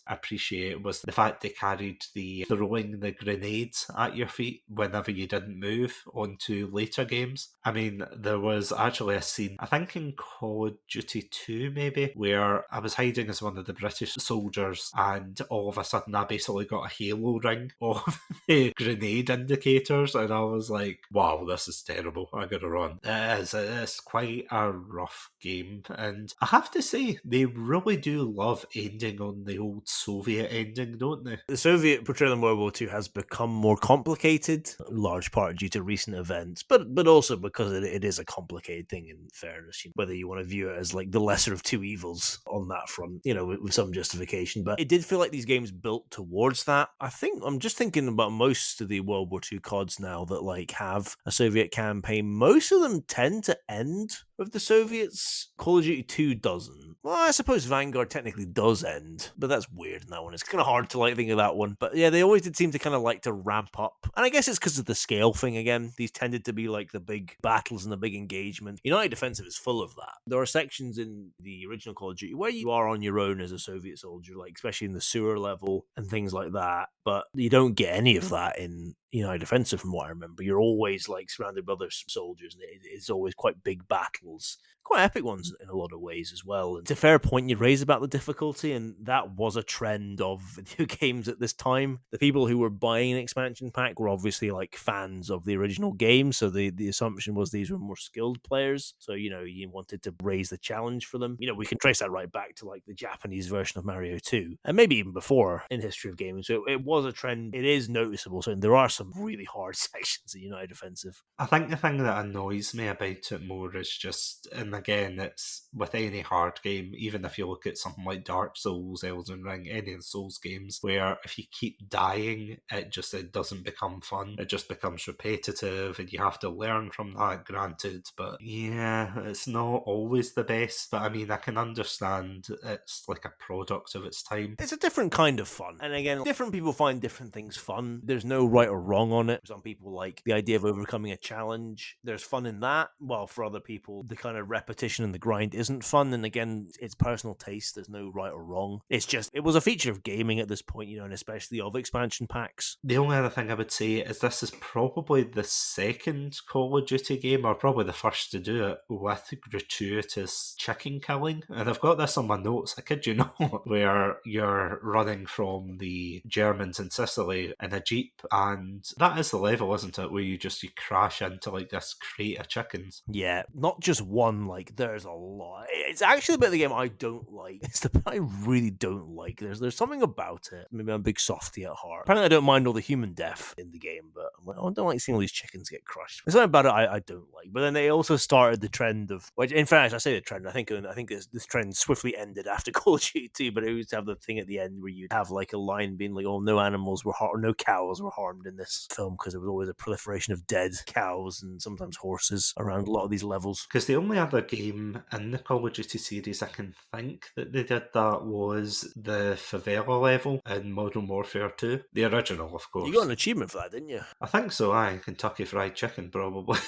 appreciate was the fact they carried the throwing the grenades at your feet whenever you didn't move onto later games. I mean, there was actually a scene, I think in Call of Duty 2 maybe, where I was hiding as one of the British soldiers and all of a sudden I basically got a halo ring of the grenade indicators, and I was like, wow, this is terrible, I gotta run. It's quite a rough game, and I have to say, they really do love ending on the old Soviet ending, don't they? The Soviet portrayal in World War II has become more complicated, in large part due to recent events, but also because it is a complicated thing, in fairness. Whether you want to view it as like the lesser of two evils on that front, you know, with some justification. But it did feel like these games built towards that. I think, I'm just thinking about most of the World War II CODs now that like have a Soviet campaign. Most of them tend to end with the Soviets. Call of Duty 2 doesn't. Well, I suppose Vanguard technically does end, but that's weird in that one. It's kind of hard to like think of that one. But yeah, they always did seem to kind of like to ramp up. And I guess it's because of the scale thing again. These tended to be like the big battles and the big engagement. United Defensive is full of that. There are sections in the original Call of Duty where you are on your own as a Soviet soldier, like especially in the sewer level and things like that. But you don't get any of that in United Defensive from what I remember. You're always like surrounded by other soldiers, and it's always quite big battles. Quite epic ones in a lot of ways as well. And it's a fair point you raise about the difficulty, and that was a trend of video games at this time. The people who were buying an expansion pack were obviously like fans of the original game, so the assumption was these were more skilled players. So, you know, you wanted to raise the challenge for them. You know, we can trace that right back to like the Japanese version of Mario 2, and maybe even before in history of gaming. So it was a trend. It is noticeable. So there are some really hard sections in United Defensive. I think the thing that annoys me about it more is just, and again, it's with any hard game, even if you look at something like Dark Souls, Elden Ring, any of the Souls games, where if you keep dying, it doesn't become fun. It just becomes repetitive, and you have to learn from that, granted. But yeah, it's not always the best. But I mean, I can understand it's like a product of its time. It's a different kind of fun. And again, different people find different things fun. There's no right or wrong on it. Some people like the idea of overcoming a challenge. There's fun in that. While for other people, the kind of repetition and the grind isn't fun. And again, it's personal taste. There's no right or wrong. It's just, it was a feature of gaming at this point, and especially of expansion packs. The only other thing I would say is this is probably the second Call of Duty game, or probably the first to do it, with gratuitous chicken killing. And I've got this on my notes, I kid you not, where you're running from the Germans in Sicily in a jeep, and that is the level, isn't it, where you crash into like this crate of chickens. Yeah, not just one, like there's a lot. It's actually the bit of the game I don't like. It's the bit I really don't like. There's something about it. Maybe I'm a big softie at heart. Apparently I don't mind all the human death in the game, but I'm like, I don't like seeing all these chickens get crushed. There's something about it I don't like. But then they also started the trend of, which in fact I say the trend, I think this trend swiftly ended after Call of Duty 2, but it used to have the thing at the end where you'd have like a line being like, oh, no animals were harmed, or no cows were harmed in this film, because there was always a proliferation of dead cows and sometimes horses around a lot of these levels. Because the only other game in the Call of Duty series I can think that they did that was the favela level in Modern Warfare 2. The original, of course. You got an achievement for that, didn't you? I think so, aye. Kentucky Fried Chicken, probably.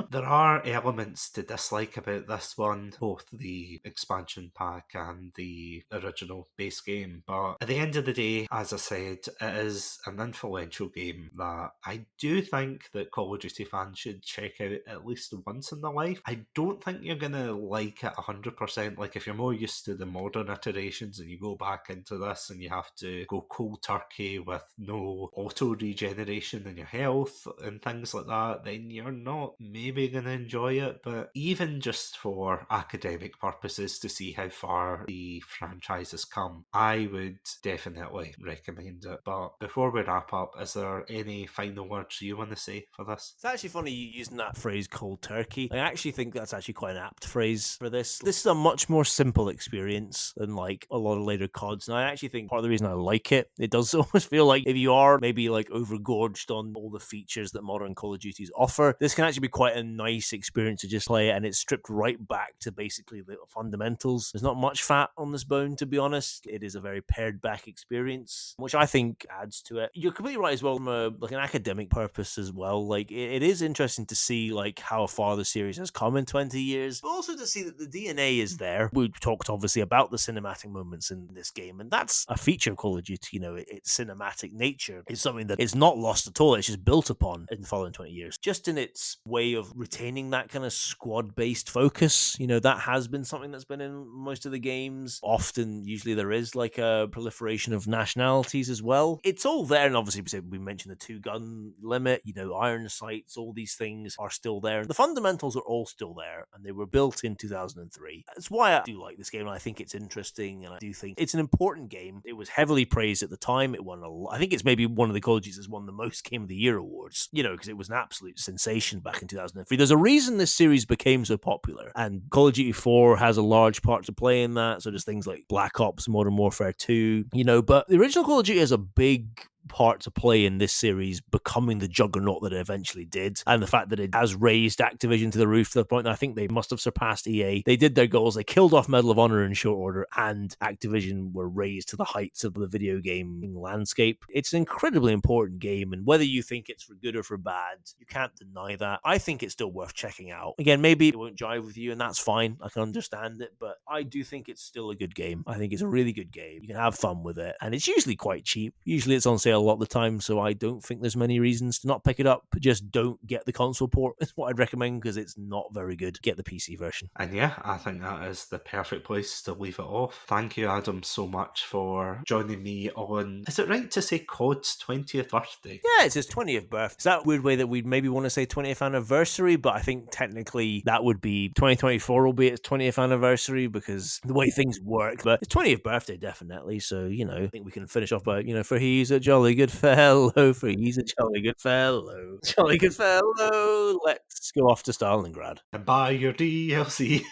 There are elements to dislike about this one, both the expansion pack and the original base game, but at the end of the day, as I said, it is an influential game that I do think that Call of Duty fans should check out at least once in their life. I don't think you're going to like it 100%. Like, if you're more used to the modern iterations and you go back into this and you have to go cold turkey with no auto regeneration in your health and things like that, then you're not maybe going to enjoy it. But even just for academic purposes, to see how far the franchise has come, I would definitely recommend it. But before we wrap up, is there any final words you want to say for this? It's actually funny you using that phrase cold turkey. I actually think that's actually quite an apt phrase for this. This is a much more simple experience than like a lot of later CODs, and I actually think part of the reason I like it does almost feel like if you are maybe like overgorged on all the features that modern Call of Duties offer, this can actually be quite a nice experience to just play, and it's stripped right back to basically the fundamentals. There's not much fat on this bone, to be honest. It is a very pared back experience, which I think adds to it. You're completely right as well from an academic purpose as well. Like it is interesting to see like how far the series has come in 20 years, but also to see that the DNA is there. We talked obviously about the cinematic moments in this game, and that's a feature of Call of Duty. Its cinematic nature is something that is not lost at all. It's just built upon in the following 20 years, just in its way of retaining that kind of squad-based focus. That has been something that's been in most of the games. Often, usually there is like a proliferation of nationalities as well. It's all there, and obviously we mentioned the 2-gun limit, iron sights, all these things are still there. The fundamentals are all still there, and they were built in 2003. That's why I do like this game, and I think it's interesting, and I do think it's an important game. It was heavily praised at the time. It won I think it's maybe one of the Call of Duties that's won the most Game of the Year awards, because it was an absolute sensation back in 2003. There's a reason this series became so popular, and Call of Duty 4 has a large part to play in that. So there's things like Black Ops, Modern Warfare 2, but the original Call of Duty has a big part to play in this series becoming the juggernaut that it eventually did, and the fact that it has raised Activision to the roof to the point that I think they must have surpassed EA. They did their goals, they killed off Medal of Honor in short order, and Activision were raised to the heights of the video game landscape. It's an incredibly important game, and whether you think it's for good or for bad, you can't deny that. I think it's still worth checking out. Again, maybe it won't jive with you, and that's fine. I can understand it, but I do think it's still a good game. I think it's a really good game. You can have fun with it, and it's usually quite cheap. Usually it's on sale a lot of the time, so I don't think there's many reasons to not pick it up. Just don't get the console port is what I'd recommend, because it's not very good. Get the PC version. And yeah, I think that is the perfect place to leave it off. Thank you, Adam, so much for joining me on, is it right to say COD's 20th birthday? Yeah, it's his 20th birthday. It's that weird way that we'd maybe want to say 20th anniversary, but I think technically that would be 2024 will be its 20th anniversary because the way things work. But it's 20th birthday, definitely. So, I think we can finish off by, for he's a jolly good fellow, for he's a jolly good fellow. Jolly good fellow. Let's go off to Stalingrad. And buy your DLC.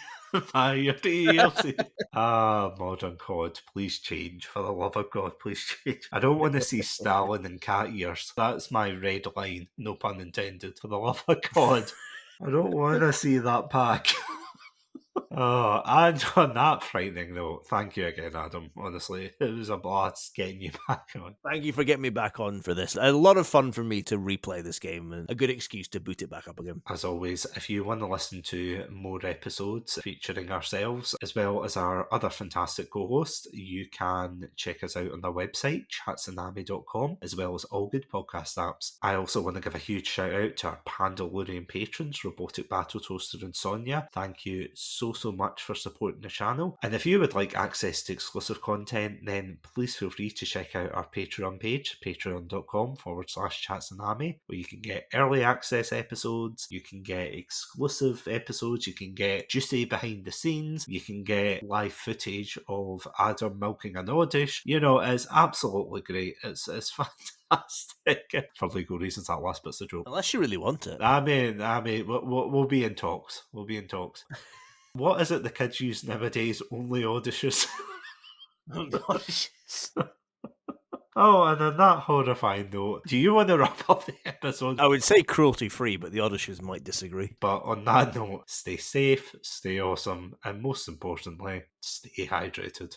Buy your DLC. Modern COD, please change. For the love of God, please change. I don't want to see Stalin and cat ears. That's my red line. No pun intended. For the love of God. I don't want to see that pack. Oh, and on that frightening note, thank you again, Adam. Honestly, it was a blast getting you back on. Thank you for getting me back on for this. A lot of fun for me to replay this game and a good excuse to boot it back up again. As always, if you want to listen to more episodes featuring ourselves, as well as our other fantastic co-hosts, you can check us out on our website, chatsunami.com, as well as all good podcast apps. I also want to give a huge shout out to our Pandalorian patrons, Robotic Battle Toaster and Sonia. Thank you so much for supporting the channel. And if you would like access to exclusive content, then please feel free to check out our Patreon page, patreon.com/Chatsunami, where you can get early access episodes, you can get exclusive episodes, you can get juicy behind the scenes, you can get live footage of Adam milking an Oddish. You know, it's absolutely great. It's fantastic. For legal reasons, that last bit's a joke. Unless you really want it. I mean, we'll be in talks. We'll be in talks. What is it the kids use nowadays? Only Oddishes. Oh, and on that horrifying note, do you want to wrap up the episode? I would say cruelty-free, but the Oddishes might disagree. But on that note, stay safe, stay awesome, and most importantly, stay hydrated.